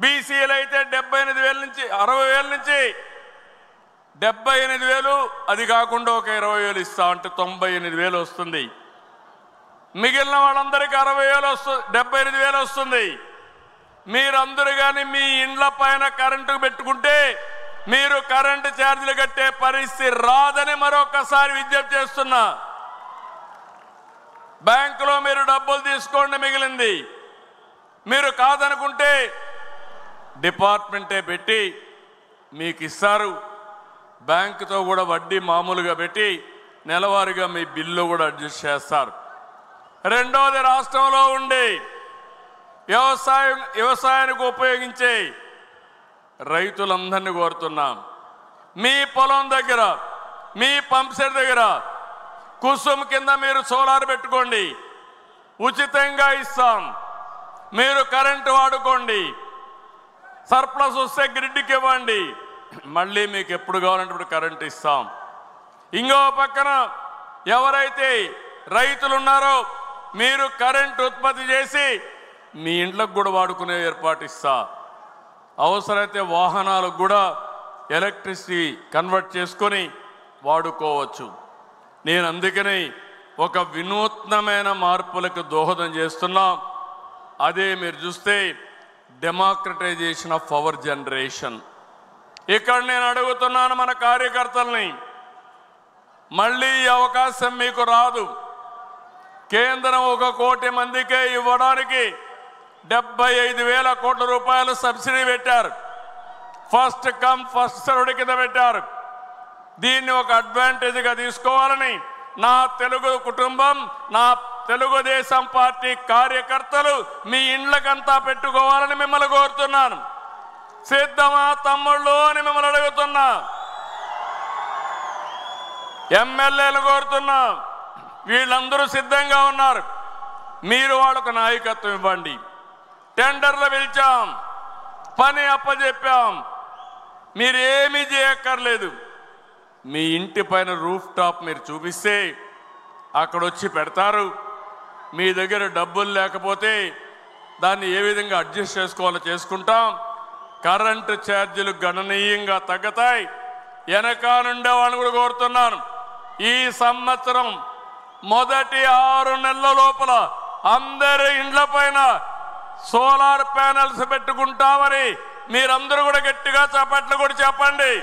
బీసీలు అయితే 78,000 నుంచి 60,000 నుంచి 78,000, అది కాకుండా ఒక 20,000 ఇస్తాం, అంటే 98,000 వస్తుంది. మిగిలిన వాళ్ళందరికీ 60,000 వస్తుంది, 78,000 వస్తుంది. మీరందరూ కానీ మీ ఇండ్ల పైన కరెంటు పెట్టుకుంటే మీరు కరెంటు ఛార్జీలు కట్టే పరిస్థితి రాదని మరొకసారి విజ్ఞప్తి చేస్తున్నా. బ్యాంకులో మీరు డబ్బులు తీసుకోండి, మిగిలింది మీరు కాదనుకుంటే డిపార్ట్మెంటే పెట్టి మీకు ఇస్తారు. బ్యాంకుతో కూడా వడ్డీ మామూలుగా పెట్టి నెలవారీగా మీ బిల్లు కూడా అడ్జస్ట్ చేస్తారు. రెండోది, రాష్ట్రంలో ఉండి వ్యవసాయానికి ఉపయోగించే రైతులందరినీ కోరుతున్నాం, మీ పొలం దగ్గర, మీ పంప్ సెట్ దగ్గర కుసుమ్ కింద మీరు సోలార్ పెట్టుకోండి, ఉచితంగా ఇస్తాం. మీరు కరెంటు వాడుకోండి, సర్ప్లస్ వస్తే గ్రిడ్కి ఇవ్వండి, మళ్ళీ మీకు ఎప్పుడు కావాలంటే ఇప్పుడు కరెంటు ఇస్తాం. ఇంకో పక్కన ఎవరైతే రైతులు ఉన్నారో మీరు కరెంటు ఉత్పత్తి చేసి మీ ఇంట్లోకి కూడా వాడుకునే ఏర్పాటు ఇస్తా. అవసరమైతే వాహనాలకు కూడా ఎలక్ట్రిసిటీ కన్వర్ట్ చేసుకొని వాడుకోవచ్చు. నేను అందుకని ఒక వినూత్నమైన మార్పులకు దోహదం చేస్తున్నాం. అదే మీరు చూస్తే డెమోక్రటైజేషన్ ఆఫ్ పవర్ జనరేషన్. ఇక్కడ నేను అడుగుతున్నాను మన కార్యకర్తల్ని, మళ్ళీ ఈ అవకాశం మీకు రాదు. కేంద్రం 1 కోటి మందికే ఇవ్వడానికి 75,000 కోట్ల రూపాయలు సబ్సిడీ పెట్టారు. ఫస్ట్ కమ్ ఫస్ట్ సర్వ్డ్ కింద పెట్టారు. దీన్ని ఒక అడ్వాంటేజ్గా తీసుకోవాలని నా తెలుగు కుటుంబం, నా తెలుగుదేశం పార్టీ కార్యకర్తలు మీ ఇండ్లకంతా పెట్టుకోవాలని మిమ్మల్ని కోరుతున్నాను. సిద్ధమా తమ్ముళ్ళు అని మిమ్మల్ని అడుగుతున్నా. ఎమ్మెల్యేలు కోరుతున్నా, వీళ్ళందరూ సిద్ధంగా ఉన్నారు. మీరు వాళ్ళకు నాయకత్వం ఇవ్వండి. టెండర్లు పిలిచాం, పని అప్పచెప్పాం. మీరు ఏమీ చేయక్కర్లేదు. మీ ఇంటి పైన రూఫ్ టాప్ మీరు చూపిస్తే అక్కడ వచ్చి పెడతారు. మీ దగ్గర డబ్బులు లేకపోతే దాన్ని ఏ విధంగా అడ్జస్ట్ చేసుకోవాలో చేసుకుంటాం. కరెంటు ఛార్జీలు గణనీయంగా తగ్గుతాయి. వెనక నుండే వాళ్ళని కూడా కోరుతున్నాను, ఈ సంవత్సరం మొదటి 6 నెలల లోపల అందరి ఇండ్ల పైన సోలార్ ప్యానెల్స్ పెట్టుకుంటామని మీరందరూ కూడా గట్టిగా చప్పట్లు కూడా చెప్పండి.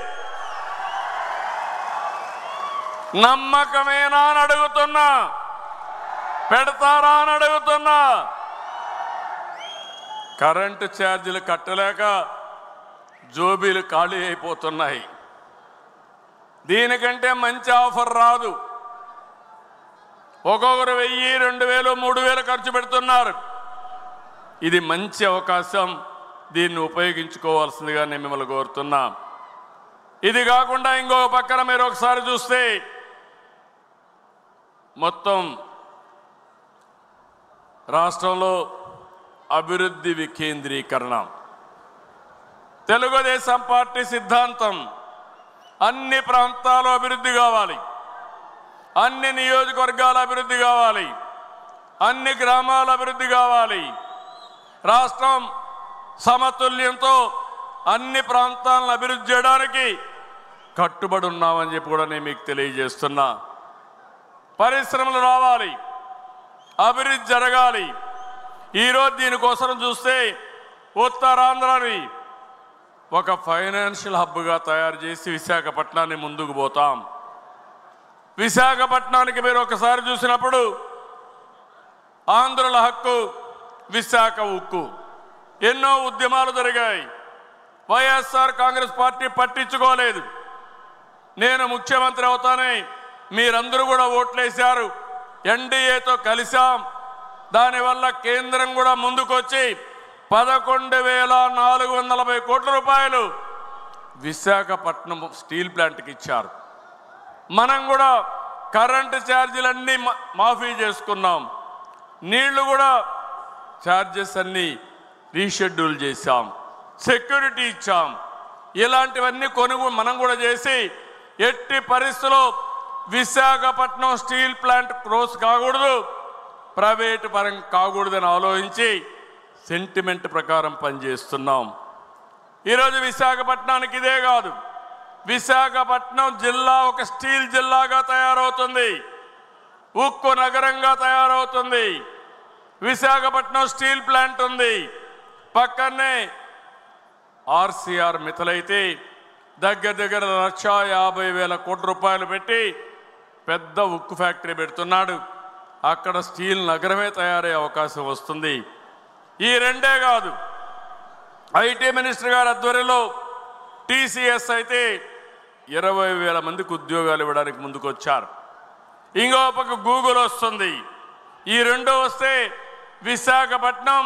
నమ్మకమేనా అని అడుగుతున్నా, పెడతారా అని అడుగుతున్నా. కరెంటు ఛార్జీలు కట్టలేక జోబీలు ఖాళీ అయిపోతున్నాయి. దీనికంటే మంచి ఆఫర్ రాదు. ఒక్కొక్కరు 1000, 2000, 3000 ఖర్చు పెడుతున్నారు. ఇది మంచి అవకాశం, దీన్ని ఉపయోగించుకోవాల్సిందిగా నేను మిమ్మల్ని కోరుతున్నా. ఇది కాకుండా ఇంకొక పక్కన మీరు ఒకసారి చూస్తే మొత్తం రాష్ట్రంలో అభివృద్ధి వికేంద్రీకరణ తెలుగుదేశం పార్టీ సిద్ధాంతం. అన్ని ప్రాంతాలు అభివృద్ధి కావాలి, అన్ని నియోజకవర్గాల అభివృద్ధి కావాలి, అన్ని గ్రామాల అభివృద్ధి కావాలి. రాష్ట్రం సమతుల్యంతో అన్ని ప్రాంతాలను అభివృద్ధి చేయడానికి కట్టుబడి ఉన్నామని చెప్పి కూడా నేను మీకు తెలియజేస్తున్నా. పరిశ్రమలు రావాలి, అభివృద్ధి జరగాలి. ఈరోజు దీనికోసం చూస్తే ఉత్తరాంధ్రని ఒక ఫైనాన్షియల్ హబ్గా తయారు చేసి విశాఖపట్నాన్ని ముందుకు పోతాం. విశాఖపట్నానికి మీరు ఒకసారి చూసినప్పుడు ఆంధ్రుల హక్కు, విశాఖ ఉక్కు, ఎన్నో ఉద్యమాలు జరిగాయి. వైఎస్ఆర్ కాంగ్రెస్ పార్టీ పట్టించుకోలేదు. నేను ముఖ్యమంత్రి అవుతానే మీరందరూ కూడా ఓట్లేశారు. ఎన్డీఏతో కలిశాం. దానివల్ల కేంద్రం కూడా ముందుకొచ్చి 11,440 కోట్ల రూపాయలు విశాఖపట్నం స్టీల్ ప్లాంట్కి ఇచ్చారు. మనం కూడా కరెంటు ఛార్జీలన్నీ మాఫీ చేసుకున్నాం. నీళ్లు కూడా ఛార్జెస్ అన్నీ రీషెడ్యూల్ చేశాం. సెక్యూరిటీ ఇచ్చాం. ఇలాంటివన్నీ మనం కూడా చేసి ఎట్టి పరిస్థితుల్లో విశాఖపట్నం స్టీల్ ప్లాంట్ క్లోజ్ కాకూడదు, ప్రైవేటు పరం కాకూడదని ఆలోచించి సెంటిమెంట్ ప్రకారం పనిచేస్తున్నాం. ఈరోజు విశాఖపట్నానికి ఇదే కాదు, విశాఖపట్నం జిల్లా ఒక స్టీల్ జిల్లాగా తయారవుతుంది, ఉక్కు నగరంగా తయారవుతుంది. విశాఖపట్నం స్టీల్ ప్లాంట్ ఉంది. పక్కనే ఆర్సీఆర్ మిథలైతే దగ్గర 1,50,000 కోట్ల రూపాయలు పెట్టి పెద్ద ఉక్కు ఫ్యాక్టరీ పెడుతున్నాడు. అక్కడ స్టీల్ నగరమే తయారయ్యే అవకాశం వస్తుంది. ఈ రెండే కాదు, ఐటీ మినిస్టర్ గారి ఆధ్వర్యంలో టీసీఎస్ అయితే 20,000 మందికి ఉద్యోగాలు ఇవ్వడానికి ముందుకు వచ్చారు. ఇంకో పక్క గూగుల్ వస్తుంది. ఈ రెండు వస్తే విశాఖపట్నం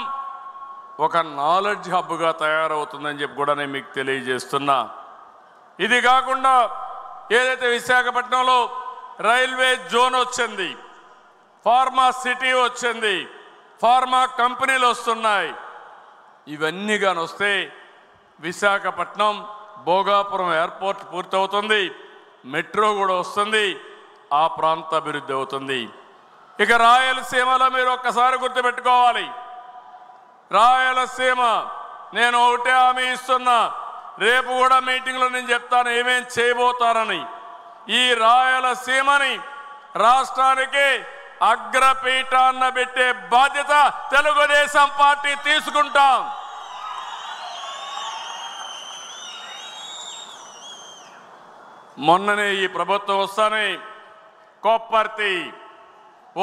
ఒక నాలెడ్జ్ హబ్గా తయారవుతుందని చెప్పి కూడా నేను మీకు తెలియజేస్తున్నా. ఇది కాకుండా ఏదైతే విశాఖపట్నంలో రైల్వే జోన్ వచ్చింది, ఫార్మా సిటీ వచ్చింది, ఫార్మా కంపెనీలు వస్తున్నాయి. ఇవన్నీ కానీ వస్తే విశాఖపట్నం భోగాపురం ఎయిర్పోర్ట్ పూర్తవుతుంది, మెట్రో కూడా వస్తుంది, ఆ ప్రాంత అభివృద్ధి అవుతుంది. ఇక రాయలసీమలో మీరు ఒక్కసారి గుర్తుపెట్టుకోవాలి, రాయలసీమ నేను ఒకటే హామీ ఇస్తున్నా, రేపు కూడా మీటింగ్లో నేను చెప్తాను ఏమేం చేయబోతారని. ఈ రాయలసీమని రాష్ట్రానికి అగ్రపీఠాన్న పెట్టే బాధ్యత తెలుగుదేశం పార్టీ తీసుకుంటాం. మొన్ననే ఈ ప్రభుత్వం వస్తానే కొప్పర్తి,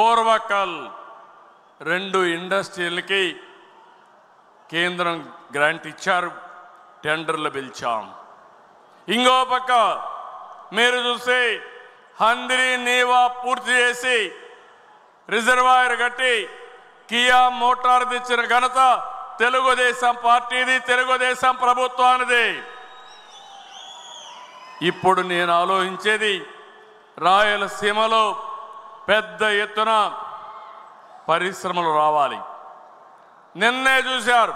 ఓర్వకల్ 2 ఇండస్ట్రీలకి కేంద్రం గ్రాంట్ ఇచ్చారు, టెండర్లు పిలిచాం. ఇంకో పక్క మీరు చూస్తే హంద్రి నీవా పూర్తి చేసి రిజర్వాయర్ కట్టి కియా మోటార్ తెచ్చిన ఘనత తెలుగుదేశం పార్టీది, తెలుగుదేశం ప్రభుత్వానిది. ఇప్పుడు నేను ఆలోచించేది రాయలసీమలో పెద్ద ఎత్తున పరిశ్రమలు రావాలి. నిన్నే చూశారు,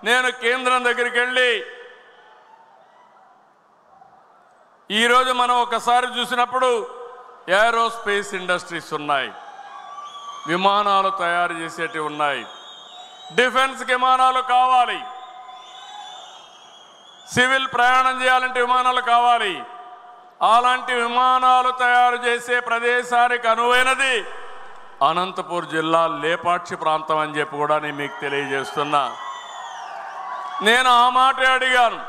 నేను కేంద్రం దగ్గరికి వెళ్ళి ఈరోజు మనం ఒకసారి చూసినప్పుడు ఏరోస్పేస్ ఇండస్ట్రీస్ ఉన్నాయి, విమానాలు తయారు చేసేటివి ఉన్నాయి, డిఫెన్స్ విమానాలు కావాలి, సివిల్ ప్రయాణం చేయాలంటే విమానాలు కావాలి. అలాంటి విమానాలు తయారు చేసే ప్రదేశానికి అనువైనది అనంతపూర్ జిల్లా లేపాక్షి ప్రాంతం అని చెప్పి కూడా నేను మీకు తెలియజేస్తున్నా. నేను ఆ మాట అడిగాను.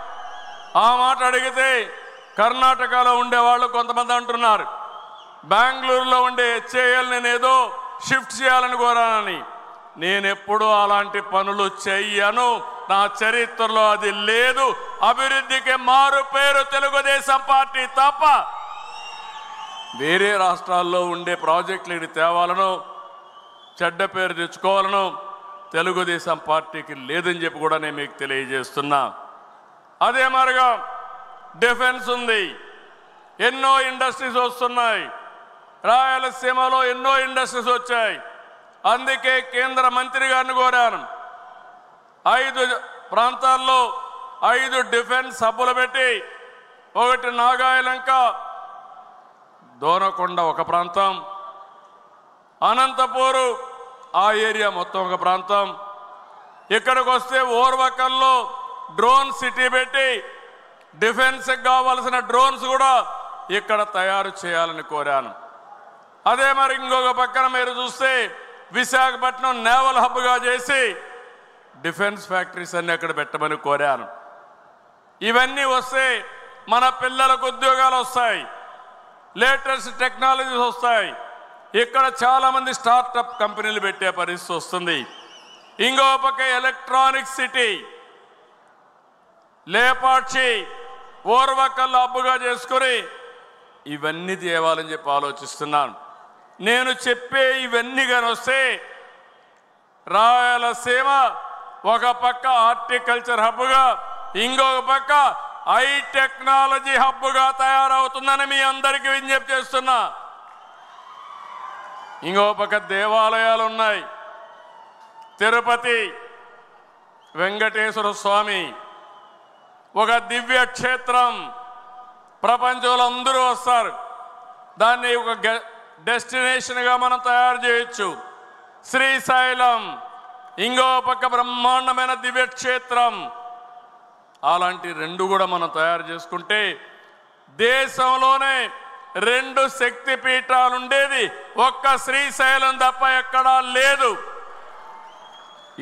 ఆ మాట అడిగితే కర్ణాటకలో ఉండేవాళ్ళు కొంతమంది అంటున్నారు బెంగళూరులో ఉండే HAL నేనేదో షిఫ్ట్ చేయాలని కోరానని. నేనెప్పుడూ అలాంటి పనులు చెయ్యను, నా చరిత్రలో అది లేదు. అభివృద్ధికి మారు పేరు తెలుగుదేశం పార్టీ తప్ప వేరే రాష్ట్రాల్లో ఉండే ప్రాజెక్టులు ఇది తేవాలను, చెడ్డ పేరు తెచ్చుకోవాలను తెలుగుదేశం పార్టీకి లేదని చెప్పి కూడా నేను మీకు తెలియజేస్తున్నా. అదే మరిగా డిఫెన్స్ ఉంది, ఎన్నో ఇండస్ట్రీస్ వస్తున్నాయి, రాయలసీమలో ఎన్నో ఇండస్ట్రీస్ వచ్చాయి. అందుకే కేంద్ర మంత్రి గారిని కోరాను, 5 ప్రాంతాల్లో 5 డిఫెన్స్ హబ్బులు పెట్టి, ఒకటి నాగాయలంక, దోనకొండ ఒక ప్రాంతం, అనంతపూరు ఆ ఏరియా మొత్తం ఒక ప్రాంతం, ఇక్కడికి వస్తే ఓర్వకల్లో డ్రోన్ సిటీ పెట్టి డిఫెన్స్కి కావాల్సిన డ్రోన్స్ కూడా ఇక్కడ తయారు చేయాలని కోరాను. అదే మరి ఇంకొక పక్కన మీరు చూస్తే విశాఖపట్నం నేవల్ హబ్గా చేసి డిఫెన్స్ ఫ్యాక్టరీస్ అన్ని అక్కడ పెట్టమని కోరాను. ఇవన్నీ వస్తే మన పిల్లలకు ఉద్యోగాలు వస్తాయి, లేటెస్ట్ టెక్నాలజీస్ వస్తాయి, ఇక్కడ చాలామంది స్టార్టప్ కంపెనీలు పెట్టే పరిస్థితి వస్తుంది. ఇంకో పక్క ఎలక్ట్రానిక్ సిటీ లేపాక్షి, ఓర్వకల్ హబ్బుగా చేసుకుని ఇవన్నీ తేవాలని చెప్పి ఆలోచిస్తున్నాను. నేను చెప్పే ఇవన్నీ కానీ వస్తే రాయలసీమ ఒక పక్క హార్టికల్చర్ హబ్గా, ఇంకొక పక్క హై టెక్నాలజీ హబ్గా తయారవుతుందని మీ అందరికీ విజ్ఞప్తి చేస్తున్నా. ఇంకో పక్క దేవాలయాలు ఉన్నాయి, తిరుపతి వెంకటేశ్వర స్వామి ఒక దివ్య క్షేత్రం, ప్రపంచంలో అందరూ వస్తారు, దాన్ని ఒక డెస్టినేషన్గా మనం తయారు చేయొచ్చు. శ్రీశైలం ఇంకో పక్క బ్రహ్మాండమైన దివ్యక్షేత్రం, అలాంటి 2 కూడా మనం తయారు చేసుకుంటే దేశంలోనే 2 శక్తి పీఠాలు ఉండేది ఒక్క శ్రీశైలం తప్ప ఎక్కడా లేదు.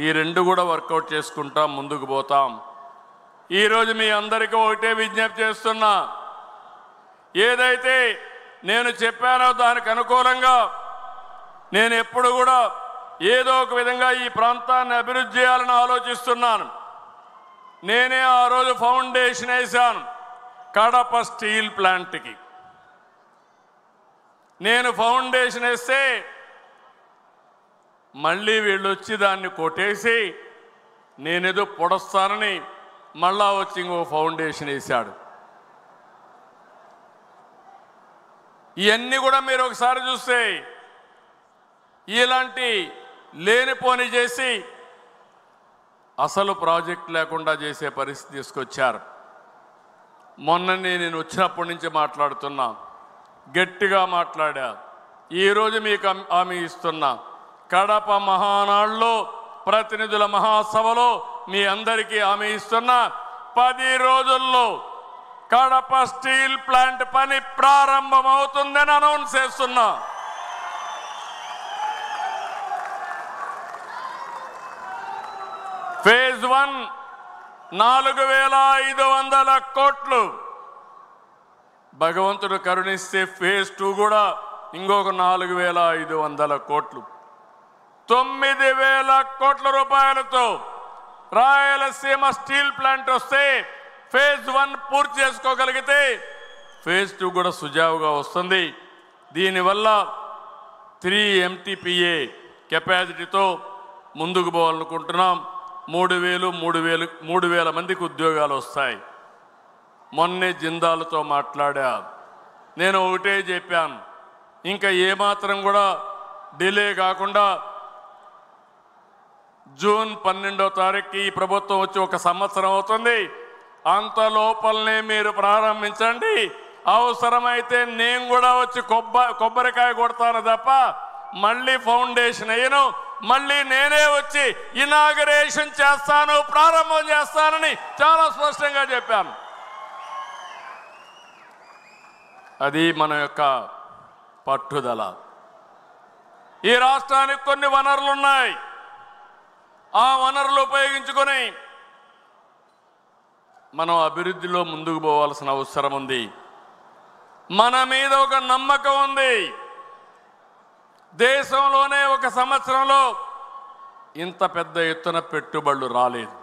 ఈ 2 కూడా వర్కౌట్ చేసుకుంటాం, ముందుకు పోతాం. ఈరోజు మీ అందరికీ ఒకటే విజ్ఞప్తి చేస్తున్నా, ఏదైతే నేను చెప్పానో దానికి అనుకూలంగా నేను ఎప్పుడు కూడా ఏదో ఒక విధంగా ఈ ప్రాంతాన్ని అభివృద్ధి చేయాలని ఆలోచిస్తున్నాను. నేనే ఆ రోజు ఫౌండేషన్ వేశాను కడప స్టీల్ ప్లాంట్కి. నేను ఫౌండేషన్ వేస్తే మళ్ళీ వీళ్ళు వచ్చి దాన్ని కొట్టేసి నేనేదో పొడస్తానని మళ్ళా వచ్చి ఇంకో ఫౌండేషన్ వేశాడు. ఇవన్నీ కూడా మీరు ఒకసారి చూస్తే ఇలాంటి లేనిపోని చేసి అసలు ప్రాజెక్ట్ లేకుండా చేసే పరిస్థితి తీసుకొచ్చారు. మొన్ననే నేను వచ్చినప్పటి నుంచి మాట్లాడుతున్నా, గట్టిగా మాట్లాడా. ఈరోజు మీకు హామీ ఇస్తున్నా, కడప మహానాడులో ప్రతినిధుల మహాసభలో మీ అందరికీ హామీ ఇస్తున్నా, 10 రోజుల్లో కడప స్టీల్ ప్లాంట్ పని ప్రారంభమవుతుందని అనౌన్స్ చేస్తున్నా. ఫేజ్ 1 4,500 కోట్లు. భగవంతుడు కరుణిస్తే ఫేజ్ 2 కూడా ఇంకొక 4,500 కోట్లు. 9,000 కోట్ల రూపాయలతో రాయలసీమ స్టీల్ ప్లాంట్ వస్తే ఫేజ్ 1 పూర్తి చేసుకోగలిగితే ఫేజ్ 2 కూడా సుజావుగా వస్తుంది. దీనివల్ల 3 MTPA కెపాసిటీతో ముందుకు పోవాలనుకుంటున్నాం. 3,000 మందికి ఉద్యోగాలు వస్తాయి. మొన్నే జిందాల్తో మాట్లాడా. నేను ఒకటే చెప్పాను, ఇంకా ఏమాత్రం కూడా డిలే కాకుండా జూన్ 12వ తారీఖుకి ఈ ప్రభుత్వం వచ్చి 1 సంవత్సరం అవుతుంది. అంత లోపలనే మీరు ప్రారంభించండి. అవసరమైతే నేను కూడా వచ్చి కొబ్బరికాయ కొడతాను తప్ప మళ్ళీ ఫౌండేషన్ అయ్యను, మళ్ళీ నేనే వచ్చి ఇనాగరేషన్ చేస్తాను, ప్రారంభం చేస్తానని చాలా స్పష్టంగా చెప్పాను. అది మన యొక్క పట్టుదల. ఈ రాష్ట్రానికి కొన్ని వనరులు ఉన్నాయి. ఆ వనరులు ఉపయోగించుకొని మనం అభివృద్ధిలో ముందుకు పోవాల్సిన అవసరం ఉంది. మన మీద ఒక నమ్మకం ఉంది. దేశంలోనే 1 సంవత్సరంలో ఇంత పెద్ద ఎత్తున పెట్టుబడులు రాలేదు.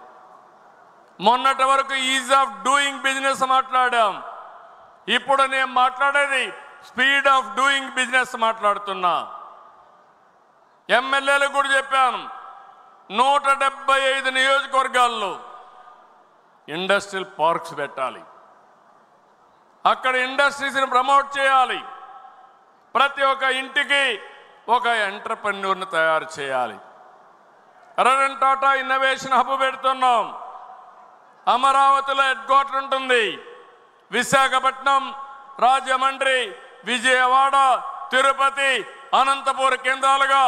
మొన్నటి వరకు ఈజ్ ఆఫ్ డూయింగ్ బిజినెస్ మాట్లాడాం. ఇప్పుడు నేను మాట్లాడేది స్పీడ్ ఆఫ్ డూయింగ్ బిజినెస్ మాట్లాడుతున్నా. ఎమ్మెల్యేలకు కూడా చెప్పాను, 175 నియోజకవర్గాల్లో ఇండస్ట్రియల్ పార్క్స్ పెట్టాలి. అక్కడ ఇండస్ట్రీస్ని ప్రమోట్ చేయాలి. ప్రతి ఒక్క ఇంటికి ఒక ఎంటర్‌ప్రెన్యూర్ని తయారు చేయాలి. రతన్ టాటా ఇన్నోవేషన్ హబ్ పెడుతున్నాం. అమరావతిలో హెడ్ క్వార్టర్ ఉంటుంది. విశాఖపట్నం, రాజమండ్రి, విజయవాడ, తిరుపతి, అనంతపురం కేంద్రాలుగా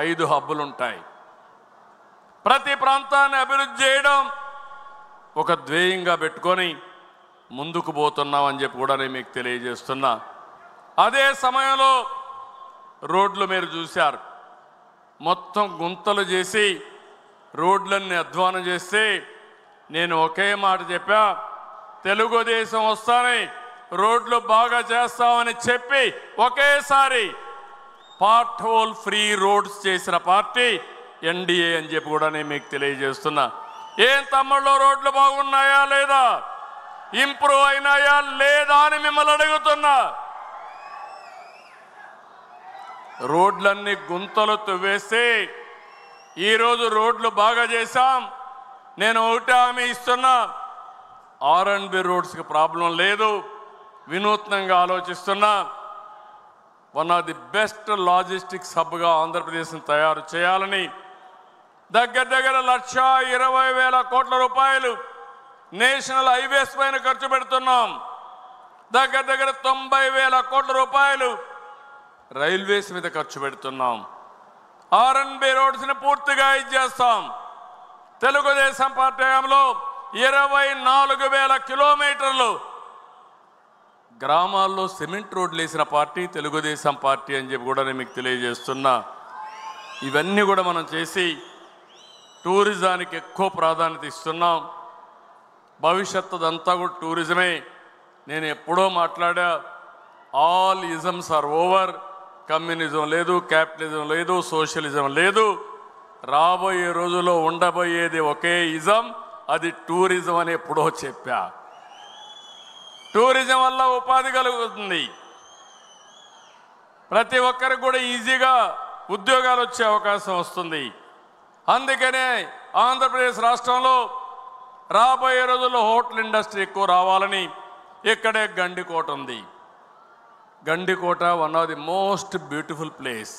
5 హబ్బులు ఉంటాయి. ప్రతి ప్రాంతాన్ని అభివృద్ధి చేయడం ఒక ధ్యేయంగా పెట్టుకొని ముందుకు పోతున్నామని చెప్పి కూడా నేను మీకు తెలియజేస్తున్నా. అదే సమయంలో రోడ్లు మీరు చూశారు, మొత్తం గుంతలు చేసి రోడ్లన్నీ అధ్వానం చేస్తే నేను ఒకే మాట చెప్పా, తెలుగుదేశం వస్తానే రోడ్లు బాగా చేస్తామని చెప్పి ఒకేసారి పార్ట్ హోల్ ఫ్రీ రోడ్స్ చేసిన పార్టీ ఎన్డీఏ అని చెప్పి కూడా నేను మీకు తెలియజేస్తున్నా. ఏం తమ్ముళ్ళు, రోడ్లు బాగున్నాయా లేదా, ఇంప్రూవ్ అయినాయా లేదా అని మిమ్మల్ని అడుగుతున్నా. రోడ్లన్నీ గుంతలు తవ్వేస్తే ఈరోజు రోడ్లు బాగా చేశాం. నేను ఒకటి హామీ ఇస్తున్నా, R&B రోడ్స్కి ప్రాబ్లం లేదు. వినూత్నంగా ఆలోచిస్తున్నా. One of the best logistics హబ్గా ఆంధ్రప్రదేశ్ని తయారు చేయాలని దగ్గర 1,20,000 కోట్ల రూపాయలు నేషనల్ హైవేస్ పైన ఖర్చు పెడుతున్నాం. దగ్గర 90,000 కోట్ల రూపాయలు రైల్వేస్ మీద ఖర్చు పెడుతున్నాం. R&B రోడ్స్ని పూర్తిగా ఇచ్చేస్తాం. తెలుగుదేశం పార్టీ హయాంలో 24,000 కిలోమీటర్లు గ్రామాల్లో సిమెంట్ రోడ్లు వేసిన పార్టీ తెలుగుదేశం పార్టీ అని చెప్పి కూడా నేను మీకు తెలియజేస్తున్నా. ఇవన్నీ కూడా మనం చేసి టూరిజానికి ఎక్కువ ప్రాధాన్యత ఇస్తున్నాం. భవిష్యత్తు అంతా కూడా టూరిజమే. నేను ఎప్పుడో మాట్లాడా, all isms are over. Communism లేదు, క్యాపిటలిజం లేదు, సోషలిజం లేదు. రాబోయే రోజుల్లో ఉండబోయేది ఒకే ఇజం, అది టూరిజం అని ఎప్పుడో చెప్పా. టూరిజం వల్ల ఉపాధి కలుగుతుంది. ప్రతి ఒక్కరికి కూడా ఈజీగా ఉద్యోగాలు వచ్చే అవకాశం వస్తుంది. అందుకనే ఆంధ్రప్రదేశ్ రాష్ట్రంలో రాబోయే రోజుల్లో హోటల్ ఇండస్ట్రీ ఎక్కువ రావాలని ఇక్కడే గండికోట ఉంది. Gandikota one of the most beautiful place.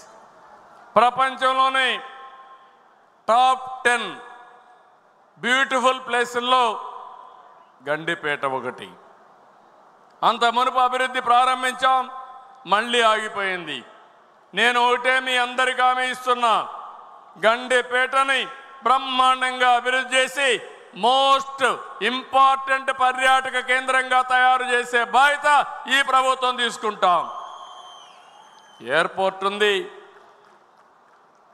ప్రపంచంలోనే టాప్ 10 బ్యూటిఫుల్ ప్లేసుల్లో గండిపేట ఒకటి. అంత మునుపు అభివృద్ధి ప్రారంభించాం, మళ్ళీ ఆగిపోయింది. నేను ఒకటే మీ అందరికీ హామీ ఇస్తున్నా, గండిపేటని బ్రహ్మాండంగా అభివృద్ధి చేసి మోస్ట్ ఇంపార్టెంట్ పర్యాటక కేంద్రంగా తయారు చేసే బాధ్యత ఈ ప్రభుత్వం తీసుకుంటాం. ఎయిర్పోర్ట్ ఉంది,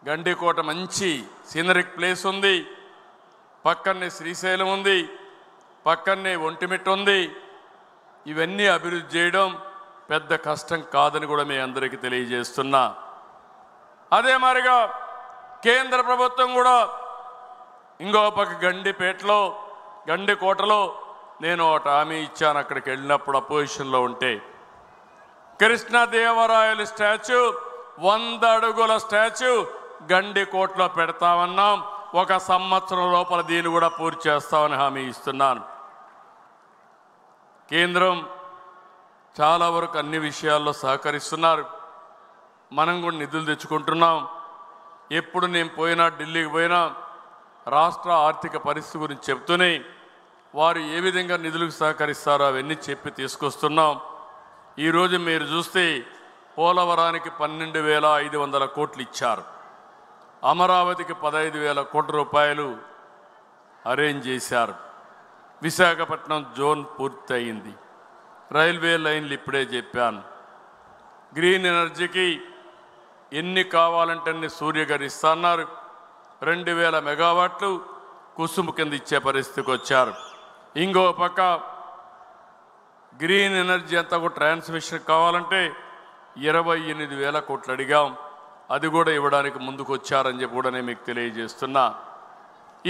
గండికోట మంచి సీనరిక్ ప్లేస్ ఉంది. పక్కనే శ్రీశైలం ఉంది, పక్కనే ఒంటిమిట్ట ఉంది. ఇవన్నీ అభివృద్ధి చేయడం పెద్ద కష్టం కాదని కూడా మీ అందరికీ తెలియజేస్తున్నా. అదే మరిగా కేంద్ర ప్రభుత్వం కూడా ఇంకో పక్క గండిపేటలో గండికోటలో నేను ఒకటి హామీ ఇచ్చాను. అక్కడికి వెళ్ళినప్పుడు అపోజిషన్లో ఉంటే కృష్ణదేవరాయలు స్టాచ్యూ 100 అడుగుల స్టాచ్యూ గండికోటలో పెడతామన్నాం. 1 సంవత్సరం లోపల దీన్ని కూడా పూర్తి చేస్తామని హామీ ఇస్తున్నాను. కేంద్రం చాలా వరకు అన్ని విషయాల్లో సహకరిస్తున్నారు. మనం కూడా నిధులు తెచ్చుకుంటున్నాం. ఎప్పుడు నేను పోయినా, ఢిల్లీకి పోయినా రాష్ట్ర ఆర్థిక పరిస్థితి గురించి చెప్తూనే వారు ఏ విధంగా నిధులకు సహకరిస్తారో అవన్నీ చెప్పి తీసుకొస్తున్నాం. ఈరోజు మీరు చూస్తే పోలవరానికి 12,500 కోట్లు ఇచ్చారు. అమరావతికి 15,000 కోట్ల రూపాయలు అరేంజ్ చేశారు. విశాఖపట్నం జోన్ పూర్తి అయింది. రైల్వే లైన్లు ఇప్పుడే చెప్పాను. గ్రీన్ ఎనర్జీకి ఎన్ని కావాలంటే అన్ని సూర్యగారు ఇస్తున్నారు. 2,000 మెగావాట్లు కుసుము కింద ఇచ్చే పరిస్థితికి వచ్చారు. ఇంకో పక్క గ్రీన్ ఎనర్జీ అంతా కూడా ట్రాన్స్మిషన్ కావాలంటే 28,000 కోట్లు అడిగాం. అది కూడా ఇవ్వడానికి ముందుకు వచ్చారని చెప్పి కూడా నేను మీకు తెలియజేస్తున్నా.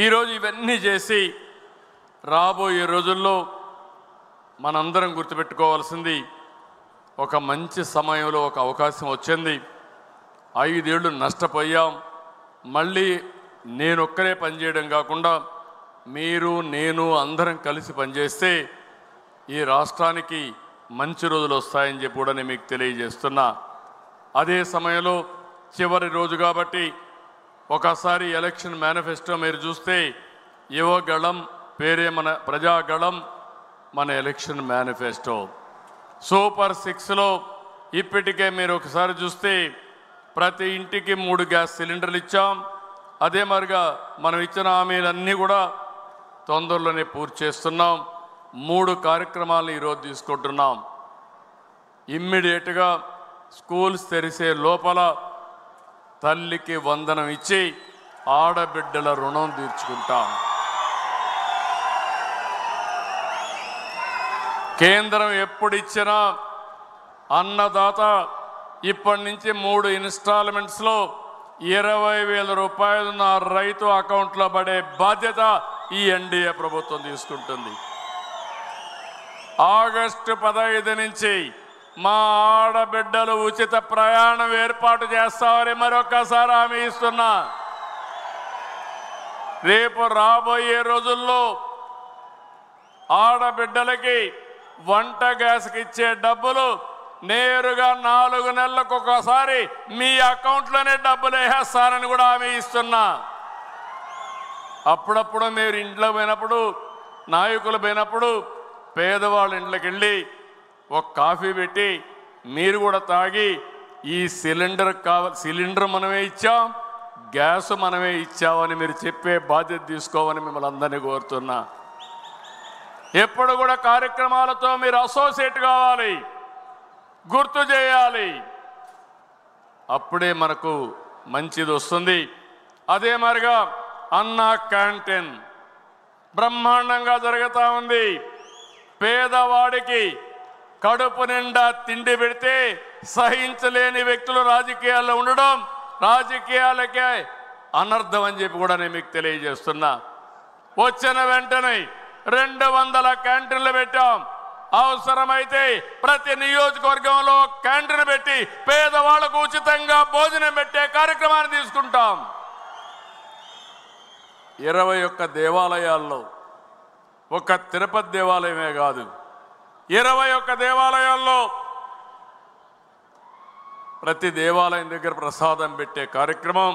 ఈరోజు ఇవన్నీ చేసి రాబోయే రోజుల్లో మనందరం గుర్తుపెట్టుకోవాల్సింది, ఒక మంచి సమయంలో ఒక అవకాశం వచ్చింది. 5 ఏళ్ళు నష్టపోయాం. మళ్ళీ నేనొక్కరే పనిచేయడం కాకుండా మీరు, నేను అందరం కలిసి పనిచేస్తే ఈ రాష్ట్రానికి మంచి రోజులు వస్తాయని చెప్పి కూడా నేను మీకు తెలియజేస్తున్నా. అదే సమయంలో చివరి రోజు కాబట్టి ఒకసారి ఎలక్షన్ మేనిఫెస్టో మీరు చూస్తే యువగళం పేరే మన ప్రజాగళం, మన ఎలక్షన్ మేనిఫెస్టో. సూపర్ 6లో ఇప్పటికే మీరు ఒకసారి చూస్తే ప్రతి ఇంటికి 3 గ్యాస్ సిలిండర్లు ఇచ్చాం. అదే మరిగా మనం ఇచ్చిన హామీలన్నీ కూడా తొందరలోనే పూర్తి చేస్తున్నాం. 3 కార్యక్రమాలను ఈరోజు తీసుకుంటున్నాం. ఇమ్మీడియట్గా స్కూల్స్ తెరిసే లోపల తల్లికి వందనం ఇచ్చి ఆడబిడ్డల రుణం తీర్చుకుంటాం. కేంద్రం ఎప్పుడు ఇచ్చినా అన్నదాత ఇప్పటి నుంచి 3 ఇన్స్టాల్మెంట్స్లో 20,000 రూపాయలు నా రైతు అకౌంట్లో పడే బాధ్యత ఈ ఎన్డీఏ ప్రభుత్వం తీసుకుంటుంది. ఆగస్టు 15 నుంచి మా ఆడబిడ్డలు ఉచిత ప్రయాణం ఏర్పాటు చేస్తామని మరొకసారి హామీ ఇస్తున్నా. రేపు రాబోయే రోజుల్లో ఆడబిడ్డలకి వంట గ్యాస్కి ఇచ్చే డబ్బులు నేరుగా 4 నెలలకు ఒకసారి మీ అకౌంట్లోనే డబ్బులు వేసేస్తారని కూడా హామీ ఇస్తున్నా. అప్పుడప్పుడు మీరు ఇంట్లో పోయినప్పుడు, నాయకులు పోయినప్పుడు పేదవాళ్ళ ఇంట్లోకి వెళ్ళి ఒక కాఫీ పెట్టి మీరు కూడా తాగి ఈ సిలిండర్ మనమే ఇచ్చాం, గ్యాస్ మనమే ఇచ్చామని మీరు చెప్పే బాధ్యత తీసుకోమని మిమ్మల్ని అందరినీ కోరుతున్నా. ఎప్పుడు కూడా కార్యక్రమాలతో మీరు అసోసియేట్ కావాలి, గుర్తు చేయాలి. అప్పుడే మనకు మంచిది వస్తుంది. అదే మరిగా అన్న క్యాంటీన్ బ్రహ్మాండంగా జరుగుతూ ఉంది. పేదవాడికి కడుపు నిండా తిండి పెడితే సహించలేని వ్యక్తులు రాజకీయాల్లో ఉండడం రాజకీయాలకే అనర్థం అని చెప్పి కూడా నేను మీకు తెలియజేస్తున్నా. వచ్చిన వెంటనే 200 క్యాంటీన్లు పెట్టాం. అవసరమైతే ప్రతి నియోజకవర్గంలో క్యాంటీన్ పెట్టి పేదవాళ్లకు ఉచితంగా భోజనం పెట్టే కార్యక్రమాన్ని తీసుకుంటాం. 21 దేవాలయాల్లో, ఒక తిరుపతి దేవాలయమే కాదు, 21 దేవాలయాల్లో ప్రతి దేవాలయం దగ్గర ప్రసాదం పెట్టే కార్యక్రమం,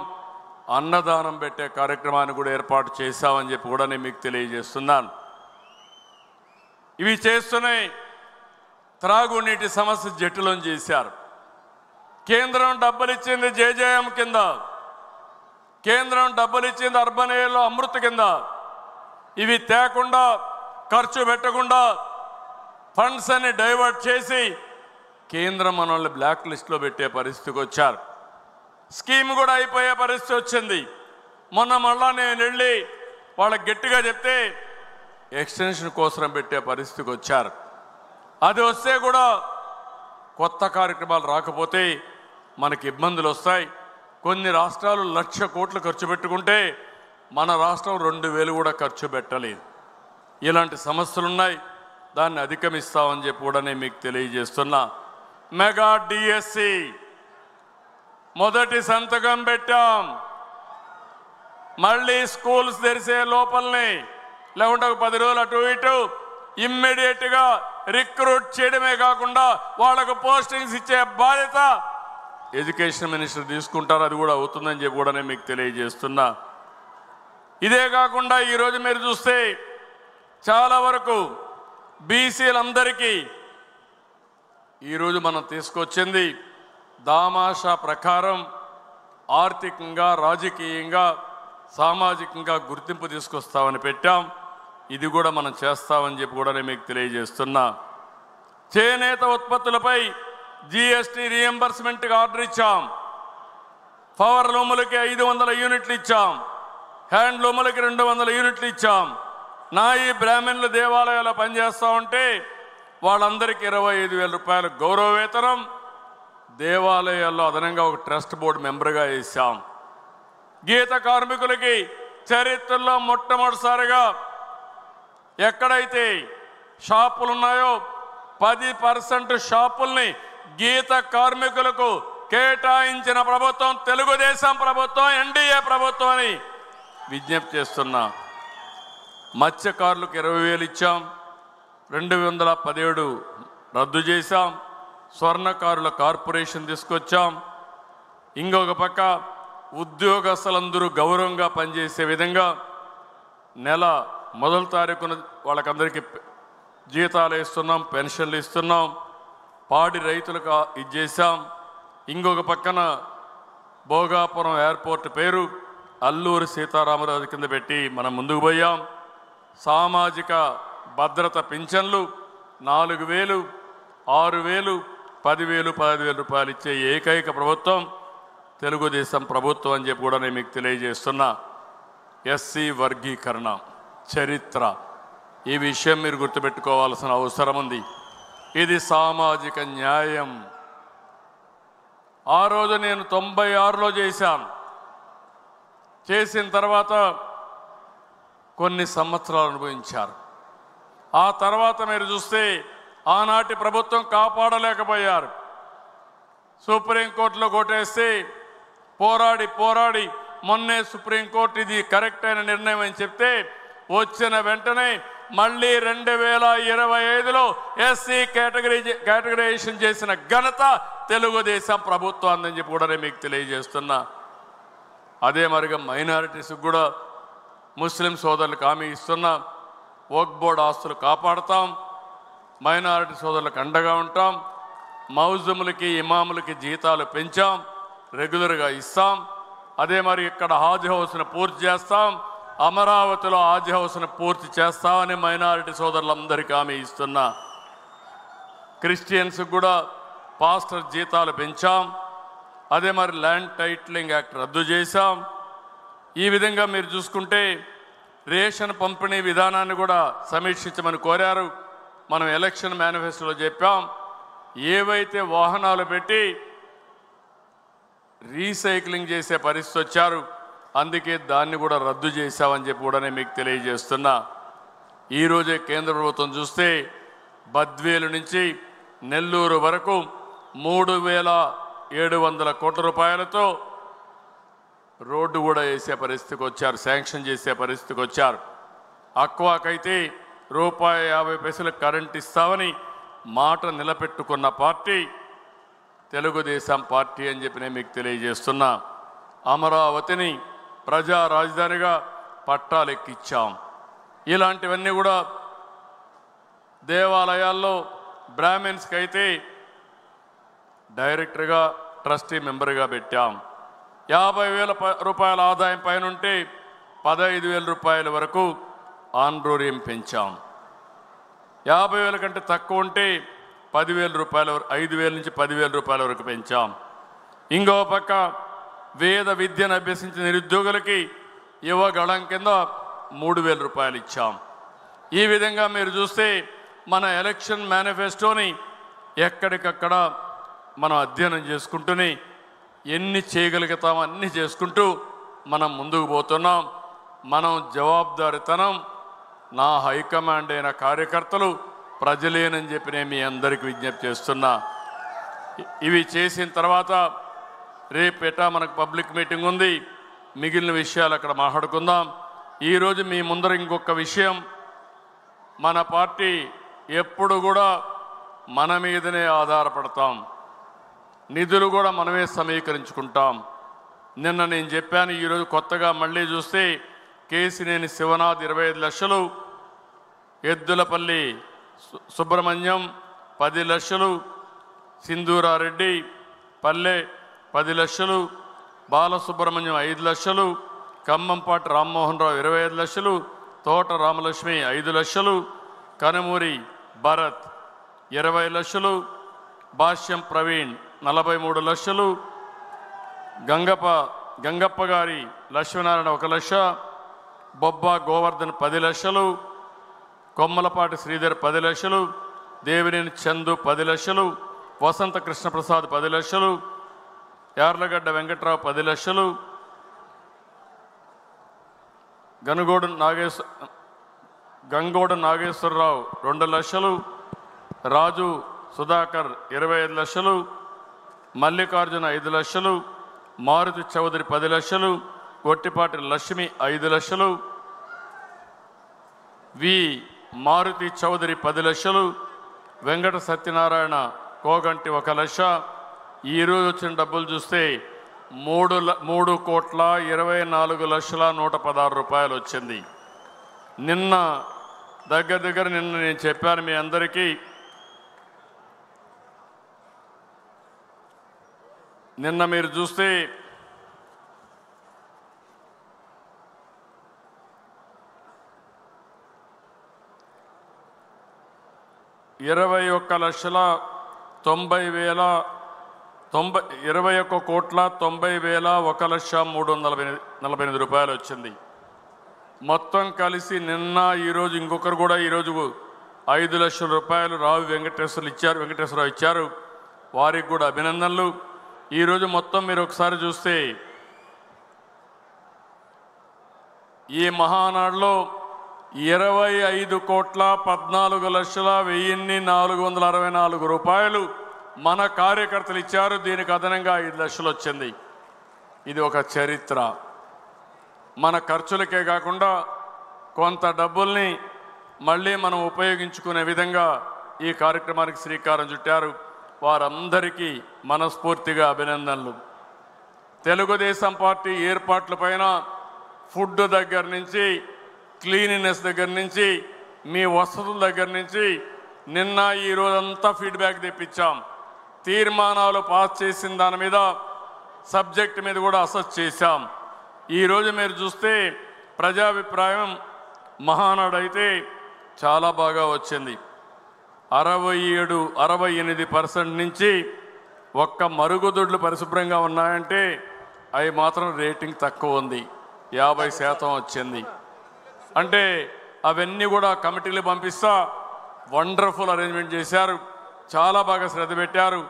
అన్నదానం పెట్టే కార్యక్రమాన్ని కూడా ఏర్పాటు చేశామని చెప్పి కూడా నేను మీకు తెలియజేస్తున్నాను. ఇవి చేస్తూనే త్రాగునీటి సమస్య జటిలం చేశారు. కేంద్రం డబ్బులు ఇచ్చింది జేజేఎం కింద, కేంద్రం డబ్బులు ఇచ్చింది అర్బన్ ఏరియాలో అమృత్ కింద. ఇవి తేకుండా, ఖర్చు పెట్టకుండా ఫండ్స్ అన్ని డైవర్ట్ చేసి కేంద్రం మనల్ని బ్లాక్ లిస్ట్లో పెట్టే పరిస్థితికి వచ్చారు. స్కీమ్ కూడా అయిపోయే పరిస్థితి వచ్చింది. మొన్న మళ్ళా నేను వెళ్ళి వాళ్ళకి గట్టిగా చెప్తే ఎక్స్టెన్షన్ కోసం పెట్టే పరిస్థితికి వచ్చారు. అది వస్తే కూడా కొత్త కార్యక్రమాలు రాకపోతే మనకి ఇబ్బందులు వస్తాయి. కొన్ని రాష్ట్రాలు 1,00,000 కోట్లు ఖర్చు పెట్టుకుంటే మన రాష్ట్రం 2,000 కూడా ఖర్చు పెట్టలేదు. ఇలాంటి సమస్యలు ఉన్నాయి. దాన్ని అధిగమిస్తామని చెప్పి కూడా నేను మీకు తెలియజేస్తున్నా. మెగా డిఎస్సి మొదటి సంతకం పెట్టాం. మళ్ళీ స్కూల్స్ తెరిసే లోపలనే లేకుంటే 10 రోజులు అటు ఇటు ఇమ్మీడియట్గా రిక్రూట్ చేయడమే కాకుండా వాళ్ళకు పోస్టింగ్స్ ఇచ్చే బాధ్యత ఎడ్యుకేషన్ మినిస్టర్ తీసుకుంటారు. అది కూడా అవుతుందని చెప్పి కూడా నేను మీకు తెలియజేస్తున్నా. ఇదే కాకుండా ఈరోజు మీరు చూస్తే చాలా వరకు బీసీలందరికీ ఈరోజు మనం తీసుకొచ్చింది దామాషా ప్రకారం ఆర్థికంగా, రాజకీయంగా, సామాజికంగా గుర్తింపు తీసుకొస్తామని పెట్టాం. ఇది కూడా మనం చేస్తామని చెప్పి కూడా నేను మీకు తెలియజేస్తున్నా. చేనేత ఉత్పత్తులపై జీఎస్టీ రీఎంబర్స్మెంట్కి ఆర్డర్ ఇచ్చాం. పవర్ లూములకి 500 యూనిట్లు ఇచ్చాం. హ్యాండ్లూములకి 200 యూనిట్లు ఇచ్చాం. నాయి బ్రాహ్మణులు దేవాలయాల్లో పనిచేస్తూ ఉంటే వాళ్ళందరికీ 25,000 రూపాయలు గౌరవ వేతనం, దేవాలయాల్లో అదనంగా ఒక ట్రస్ట్ బోర్డు మెంబర్గా వేసాం. గీత కార్మికులకి చరిత్రలో మొట్టమొదటిసారిగా ఎక్కడైతే షాపులు ఉన్నాయో 10% షాపుల్ని గీత కార్మికులకు కేటాయించిన ప్రభుత్వం తెలుగుదేశం ప్రభుత్వం, ఎన్డీఏ ప్రభుత్వం అని విజ్ఞప్తి చేస్తున్నా. మత్స్యకారులకు 20,000 ఇచ్చాం. 217 రద్దు చేశాం. స్వర్ణకారుల కార్పొరేషన్ తీసుకొచ్చాం. ఇంకొక పక్క ఉద్యోగస్తులందరూ గౌరవంగా పనిచేసే విధంగా నెల మొదటి తారీఖున వాళ్ళకందరికీ జీతాలు ఇస్తున్నాం, పెన్షన్లు ఇస్తున్నాం. పాడి రైతులకు ఇది చేశాం. ఇంకొక పక్కన భోగాపురం ఎయిర్పోర్ట్ పేరు అల్లూరి సీతారామరాజు కింద పెట్టి మనం ముందుకు పోయాం. సామాజిక భద్రత పింఛన్లు 4,000, 6,000, 10,000, 15,000 రూపాయలు ఇచ్చే ఏకైక ప్రభుత్వం తెలుగుదేశం ప్రభుత్వం అని చెప్పి కూడా నేను మీకు తెలియజేస్తున్నా. ఎస్సీ వర్గీకరణ చరిత్ర, ఈ విషయం మీరు గుర్తుపెట్టుకోవాల్సిన అవసరం ఉంది. ఇది సామాజిక న్యాయం. ఆ రోజు నేను 96లో చేశాను. చేసిన తర్వాత కొన్ని సంవత్సరాలు అనుభవించారు. ఆ తర్వాత మీరు చూస్తే ఆనాటి ప్రభుత్వం కాపాడలేకపోయారు. సుప్రీంకోర్టులో కొట్టేస్తే పోరాడి మొన్నే సుప్రీంకోర్టు ఇది కరెక్ట్ అయిన నిర్ణయం అని చెప్తే వచ్చిన వెంటనే మళ్ళీ 2025లో ఎస్సీ కేటగరైజేషన్ చేసిన ఘనత తెలుగుదేశం ప్రభుత్వం అని చెప్పి కూడా మీకు తెలియజేస్తున్నా. అదే మరిగా మైనారిటీస్కి కూడా ముస్లిం సోదరులకు హామీ ఇస్తున్నా. వక్ఫ్ బోర్డు ఆస్తులు కాపాడుతాం, మైనారిటీ సోదరులకు అండగా ఉంటాం. మౌజుములకి, ఇమాములకి జీతాలు పెంచాం, రెగ్యులర్గా ఇస్తాం. అదే మరి ఇక్కడ హాజ్ హౌస్ను పూర్తి చేస్తాం, అమరావతిలో హాజ్ హౌస్ను పూర్తి చేస్తామని మైనారిటీ సోదరులందరికీ హామీ ఇస్తున్నా. క్రిస్టియన్స్కి కూడా పాస్టర్ జీతాలు పెంచాం. అదే మరి ల్యాండ్ టైటిలింగ్ యాక్ట్ రద్దు చేశాం. ఈ విధంగా మీరు చూసుకుంటే రేషన్ పంపిణీ విధానాన్ని కూడా సమీక్షించమని కోరారు. మనం ఎలక్షన్ మేనిఫెస్టోలో చెప్పాం, ఏవైతే వాహనాలు పెట్టి రీసైక్లింగ్ చేసే పరిస్థితి వచ్చారు, అందుకే దాన్ని కూడా రద్దు చేశామని చెప్పి కూడా నేను మీకు తెలియజేస్తున్నా. ఈరోజే కేంద్ర ప్రభుత్వం చూస్తే బద్వేలు నుంచి నెల్లూరు వరకు 3,700 కోట్ల రూపాయలతో రోడ్డు కూడా వేసే పరిస్థితికి వచ్చారు, శాంక్షన్ చేసే పరిస్థితికి వచ్చారు. అక్వాకైతే ₹50 కరెంట్ ఇస్తామని మాట నిలబెట్టుకున్న పార్టీ తెలుగుదేశం పార్టీ అని చెప్పి నేను మీకు తెలియజేస్తున్నా. అమరావతిని ప్రజా రాజధానిగా పట్టాలెక్కిచ్చాం. ఇలాంటివన్నీ కూడా దేవాలయాల్లో బ్రాహ్మిన్స్కి అయితే డైరెక్టర్గా ట్రస్టీ మెంబర్గా పెట్టాం. 50,000 రూపాయల ఆదాయం పైన ఉంటే 15,000 రూపాయల వరకు ఆన్రోరియం పెంచాం. 50,000 కంటే తక్కువ ఉంటే 10,000 రూపాయల 5,000 నుంచి 10,000 రూపాయల వరకు పెంచాం. ఇంకో పక్క వేద విద్యను అభ్యసించిన నిరుద్యోగులకి యువగళం కింద 3,000 రూపాయలు ఇచ్చాం. ఈ విధంగా మీరు చూస్తే మన ఎలక్షన్ మేనిఫెస్టోని ఎక్కడికక్కడ మనం అధ్యయనం చేసుకుంటూనే ఎన్ని చేయగలుగుతామో అన్నీ చేసుకుంటూ మనం ముందుకు పోతున్నాం. మనం జవాబుదారితనం నా హైకమాండ్ అయిన కార్యకర్తలు ప్రజలేనని చెప్పి నేను మీ అందరికీ విజ్ఞప్తి చేస్తున్నా. ఇవి చేసిన తర్వాత రేపేట మనకు పబ్లిక్ మీటింగ్ ఉంది. మిగిలిన విషయాలు అక్కడ మాట్లాడుకుందాం. ఈరోజు మీ ముందర ఇంకొక విషయం, మన పార్టీ ఎప్పుడు కూడా మన మీదనే ఆధారపడతాం, నిధులు కూడా మనమే సమీకరించుకుంటాం. నిన్న నేను చెప్పాను, ఈరోజు కొత్తగా మళ్ళీ చూస్తే కేసినేని శివనాథ్ 25 లక్షలు, ఎద్దులపల్లి సుబ్రహ్మణ్యం 10 లక్షలు, సింధూరారెడ్డి పల్లె 10 లక్షలు, బాలసుబ్రహ్మణ్యం 5 లక్షలు, ఖమ్మంపాటి రామ్మోహన్ రావు 25 లక్షలు, తోట రామలక్ష్మి 5 లక్షలు, కనుమూరి భరత్ 20 లక్షలు, భాష్యం ప్రవీణ్ 43 లక్షలు, గంగప్ప గారి లక్ష్మీనారాయణ 1 లక్ష, బొబ్బా గోవర్ధన్ 10 లక్షలు, కొమ్మలపాటి శ్రీధర్ 10 లక్షలు, దేవినేని చందు 10 లక్షలు, వసంత కృష్ణప్రసాద్ 10 లక్షలు, యార్లగడ్డ వెంకట్రావు 10 లక్షలు, గంగోడు నాగేశ్వరరావు 2 లక్షలు, రాజు సుధాకర్ 25 లక్షలు, మల్లికార్జున 5 లక్షలు, మారుతి చౌదరి 10 లక్షలు, గొట్టిపాటి లక్ష్మి 5 లక్షలు, వి మారుతి చౌదరి 10 లక్షలు, వెంకట సత్యనారాయణ కోగంటి 1 లక్ష. ఈరోజు వచ్చిన డబ్బులు చూస్తే 3,24,116 రూపాయలు వచ్చింది. నిన్న దగ్గర నిన్న నేను చెప్పాను మీ అందరికీ, నిన్న మీరు చూస్తే $21,90,1,03,8 రూపాయలు వచ్చింది. మొత్తం కలిసి నిన్న ఈరోజు ఇంకొకరు కూడా ఈరోజు 5 లక్షల రూపాయలు రావు వెంకటేశ్వరరావు ఇచ్చారు. వారికి కూడా అభినందనలు. ఈరోజు మొత్తం మీరు ఒకసారి చూస్తే ఈ మహానాడులో 25,14,01,464 రూపాయలు మన కార్యకర్తలు ఇచ్చారు. దీనికి అదనంగా 5 లక్షలు వచ్చింది. ఇది ఒక చరిత్ర. మన ఖర్చులకే కాకుండా కొంత డబ్బుల్ని మళ్ళీ మనం ఉపయోగించుకునే విధంగా ఈ కార్యక్రమానికి శ్రీకారం చుట్టారు. వారందరికీ మనస్ఫూర్తిగా అభినందనలు. తెలుగుదేశం పార్టీ ఏర్పాట్ల పైన ఫుడ్ దగ్గర నుంచి, క్లీనినెస్ దగ్గర నుంచి, మీ వసతుల దగ్గర నుంచి నిన్న ఈ రోజంతా ఫీడ్బ్యాక్ తెప్పించాం. తీర్మానాలు పాస్ చేసిన దాని మీద, సబ్జెక్ట్ మీద కూడా అసెస్ చేశాం. ఈరోజు మీరు చూస్తే ప్రజాభిప్రాయం మహానాడు అయితే చాలా బాగా వచ్చింది. 68% నుంచి ఒక్క మరుగుదొడ్లు పరిశుభ్రంగా ఉన్నాయంటే అవి మాత్రం రేటింగ్ తక్కువ ఉంది, 50% వచ్చింది. అంటే అవన్నీ కూడా కమిటీలు పంపిస్తా వండర్ఫుల్ అరేంజ్మెంట్ చేశారు. చాలా బాగా శ్రద్ధ పెట్టారు.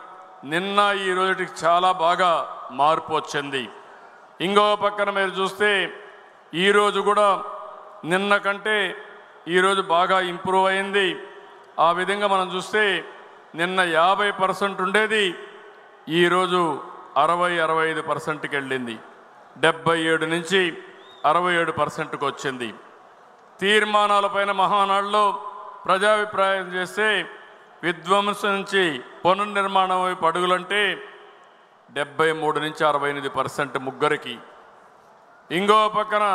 నిన్న ఈ రోజుకి చాలా బాగా మార్పు వచ్చింది. ఇంకో పక్కన మీరు చూస్తే ఈరోజు కూడా నిన్న కంటే ఈరోజు బాగా ఇంప్రూవ్ అయింది. ఆ విధంగా మనం చూస్తే నిన్న 50% ఉండేది, ఈరోజు 60-65%కి వెళ్ళింది. 77 నుంచి 67%కి వచ్చింది. తీర్మానాలపైన మహానాడులో ప్రజాభిప్రాయం చేస్తే విధ్వంసం నుంచి పునర్నిర్మాణం వైపు అడుగులంటే 73 నుంచి 68% ముగ్గురికి. ఇంకో పక్కన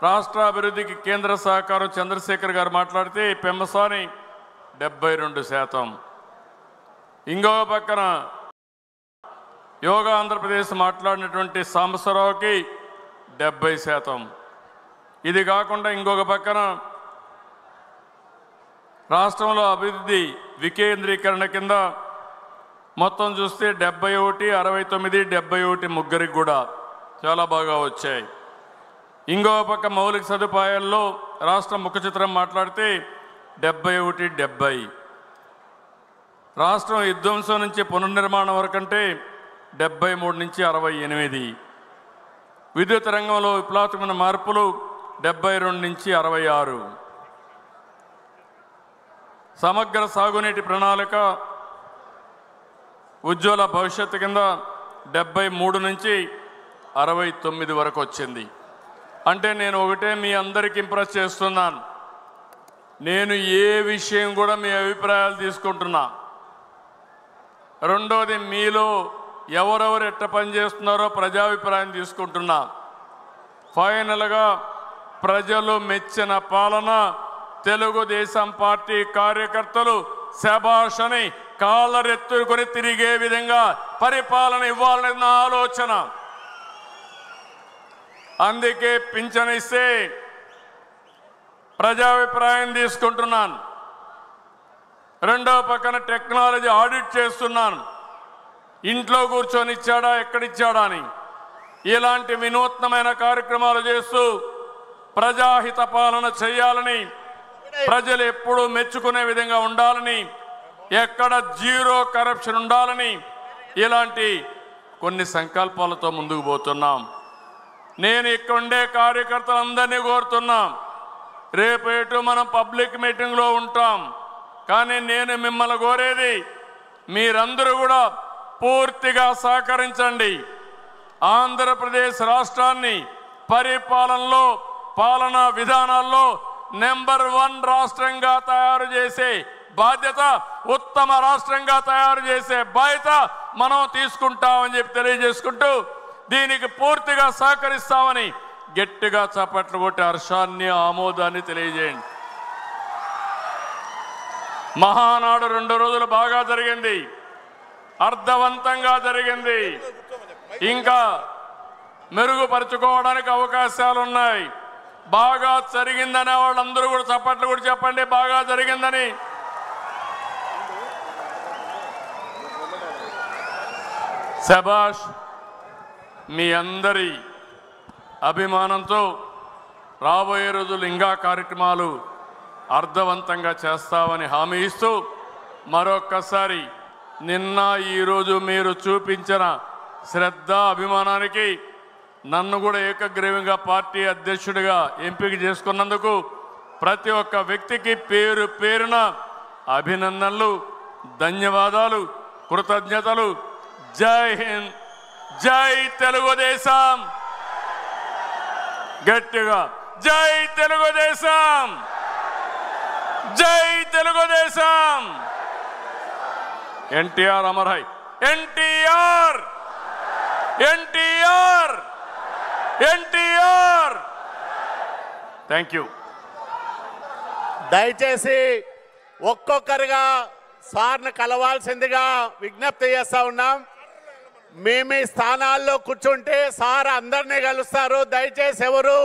రాష్ట్ర అభివృద్ధికి కేంద్ర సహకారం చంద్రశేఖర్ గారు మాట్లాడితే పెమ్మసాని 72%. ఇంకో పక్కన యోగా ఆంధ్రప్రదేశ్ మాట్లాడినటువంటి సాంబశివరావుకి 70%. ఇది కాకుండా ఇంకొక పక్కన రాష్ట్రంలో అభివృద్ధి వికేంద్రీకరణ కింద మొత్తం చూస్తే 71, 69, 71 ముగ్గురికి కూడా చాలా బాగా వచ్చాయి. ఇంకో పక్క మౌలిక సదుపాయాల్లో రాష్ట్ర ముఖ చిత్రం మాట్లాడితే 71-70. రాష్ట్రం విధ్వంసం నుంచి పునర్నిర్మాణం వరకంటే 73-68. విద్యుత్ రంగంలో విప్లవాత్మక మార్పులు 72-66. సమగ్ర సాగునీటి ప్రణాళిక ఉజ్వల భవిష్యత్తు కింద 73-69 వరకు వచ్చింది. అంటే నేను ఒకటే మీ అందరికీ ఇంప్రెస్ చేస్తున్నాను, నేను ఏ విషయం కూడా మీ అభిప్రాయాలు తీసుకుంటున్నా. రెండోది, మీలో ఎవరెవరు ఎట్ట పని చేస్తున్నారో ప్రజాభిప్రాయం తీసుకుంటున్నా. ఫైనల్గా ప్రజలు మెచ్చిన పాలన, తెలుగుదేశం పార్టీ కార్యకర్తలు శభాష్ అని కాళ్ళరెత్తుకొని తిరిగే విధంగా పరిపాలన ఇవ్వాలన్న ఆలోచన. అందుకే పింఛన్ ఇస్తే ప్రజాభిప్రాయం తీసుకుంటున్నాను. రెండో పక్కన టెక్నాలజీ ఆడిట్ చేస్తున్నాను. ఇంట్లో కూర్చొని ఇచ్చాడా, ఎక్కడిచ్చాడా అని. ఇలాంటి వినూత్నమైన కార్యక్రమాలు చేస్తూ ప్రజాహిత పాలన చేయాలని, ప్రజలు ఎప్పుడూ మెచ్చుకునే విధంగా ఉండాలని, ఎక్కడ జీరో కరప్షన్ ఉండాలని ఇలాంటి కొన్ని సంకల్పాలతో ముందుకు పోతున్నాం. నేను ఇక్కడ ఉండే కార్యకర్తలందరినీ కోరుతున్నాం, రేపు ఎటు మనం పబ్లిక్ మీటింగ్లో ఉంటాం, కానీ నేను మిమ్మల్ని కోరేది మీరందరూ కూడా పూర్తిగా సహకరించండి. ఆంధ్రప్రదేశ్ రాష్ట్రాన్ని పరిపాలనలో, పాలనా విధానాల్లో నెంబర్ 1 రాష్ట్రంగా తయారు చేసే బాధ్యత, ఉత్తమ రాష్ట్రంగా తయారు చేసే బాధ్యత మనం తీసుకుంటామని చెప్పి తెలియజేసుకుంటూ, దీనికి పూర్తిగా సహకరిస్తామని గట్టిగా చప్పట్లు కొట్టి హర్షాన్ని, ఆమోదాన్ని తెలియజేయండి. మహానాడు 2 రోజులు బాగా జరిగింది, అర్థవంతంగా జరిగింది. ఇంకా మెరుగుపరుచుకోవడానికి అవకాశాలు ఉన్నాయి. బాగా జరిగిందనే వాళ్ళందరూ కూడా చప్పట్లు కూడా చెప్పండి, బాగా జరిగిందని. శభాష్. మీ అందరి అభిమానంతో రాబోయే రోజులు ఇంకా కార్యక్రమాలు అర్థవంతంగా చేస్తామని హామీ ఇస్తూ, మరొక్కసారి నిన్న ఈరోజు మీరు చూపించిన శ్రద్ధ, అభిమానానికి, నన్ను కూడా ఏకగ్రీవంగా పార్టీ అధ్యక్షుడిగా ఎంపిక చేసుకున్నందుకు ప్రతి ఒక్క వ్యక్తికి పేరు పేరున అభినందనలు, ధన్యవాదాలు, కృతజ్ఞతలు. జై హింద్, జై తెలుగుదేశం. గట్టిగా జై తెలుగుదేశం, జై Telugu Desam. NTR Amar high, NTR, NTR, NTR. Thank you. దయచేసి ఒక్కొక్కరుగా సార్ను కలవాల్సిందిగా విజ్ఞప్తి చేస్తా ఉన్నాం. మీ స్థానాల్లో కూర్చుంటే సార్ అందరినీ కలుస్తారు. దయచేసి ఎవరు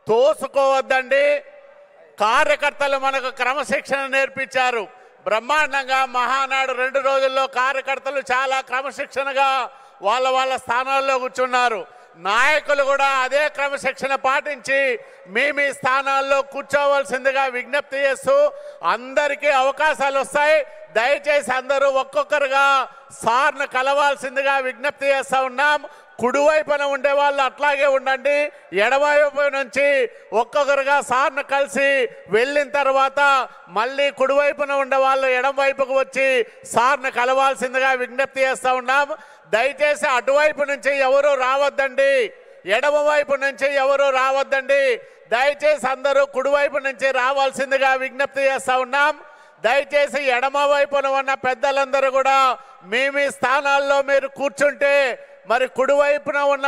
తోసుకోవద్దండి. కార్యకర్తలు మనకు క్రమశిక్షణ నేర్పించారు బ్రహ్మాండంగా. మహానాడు 2 రోజుల్లో కార్యకర్తలు చాలా క్రమశిక్షణగా వాళ్ళ స్థానాల్లో కూర్చున్నారు. నాయకులు కూడా అదే క్రమశిక్షణ పాటించి మీ స్థానాల్లో కూర్చోవలసిందిగా విజ్ఞప్తి చేస్తూ, అందరికీ అవకాశాలు వస్తాయి. దయచేసి అందరూ ఒక్కొక్కరుగా సార్ను కలవాల్సిందిగా విజ్ఞప్తి చేస్తూ ఉన్నాం. కుడివైపున ఉండే వాళ్ళు అట్లాగే ఉండండి. ఎడమవైపు నుంచి ఒక్కొక్కరుగా సార్ను కలిసి వెళ్ళిన తర్వాత మళ్ళీ కుడివైపున ఉండే వాళ్ళు ఎడమవైపుకు వచ్చి సార్ను కలవాల్సిందిగా విజ్ఞప్తి చేస్తూ ఉన్నాం. దయచేసి అటువైపు నుంచి ఎవరు రావద్దండి, ఎడమవైపు నుంచి ఎవరు రావద్దండి. దయచేసి అందరూ కుడివైపు నుంచి రావాల్సిందిగా విజ్ఞప్తి చేస్తూ ఉన్నాం. దయచేసి ఎడమ వైపున ఉన్న పెద్దలందరూ కూడా మీ స్థానాల్లో మీరు కూర్చుంటే, మరి కుడివైపున ఉన్న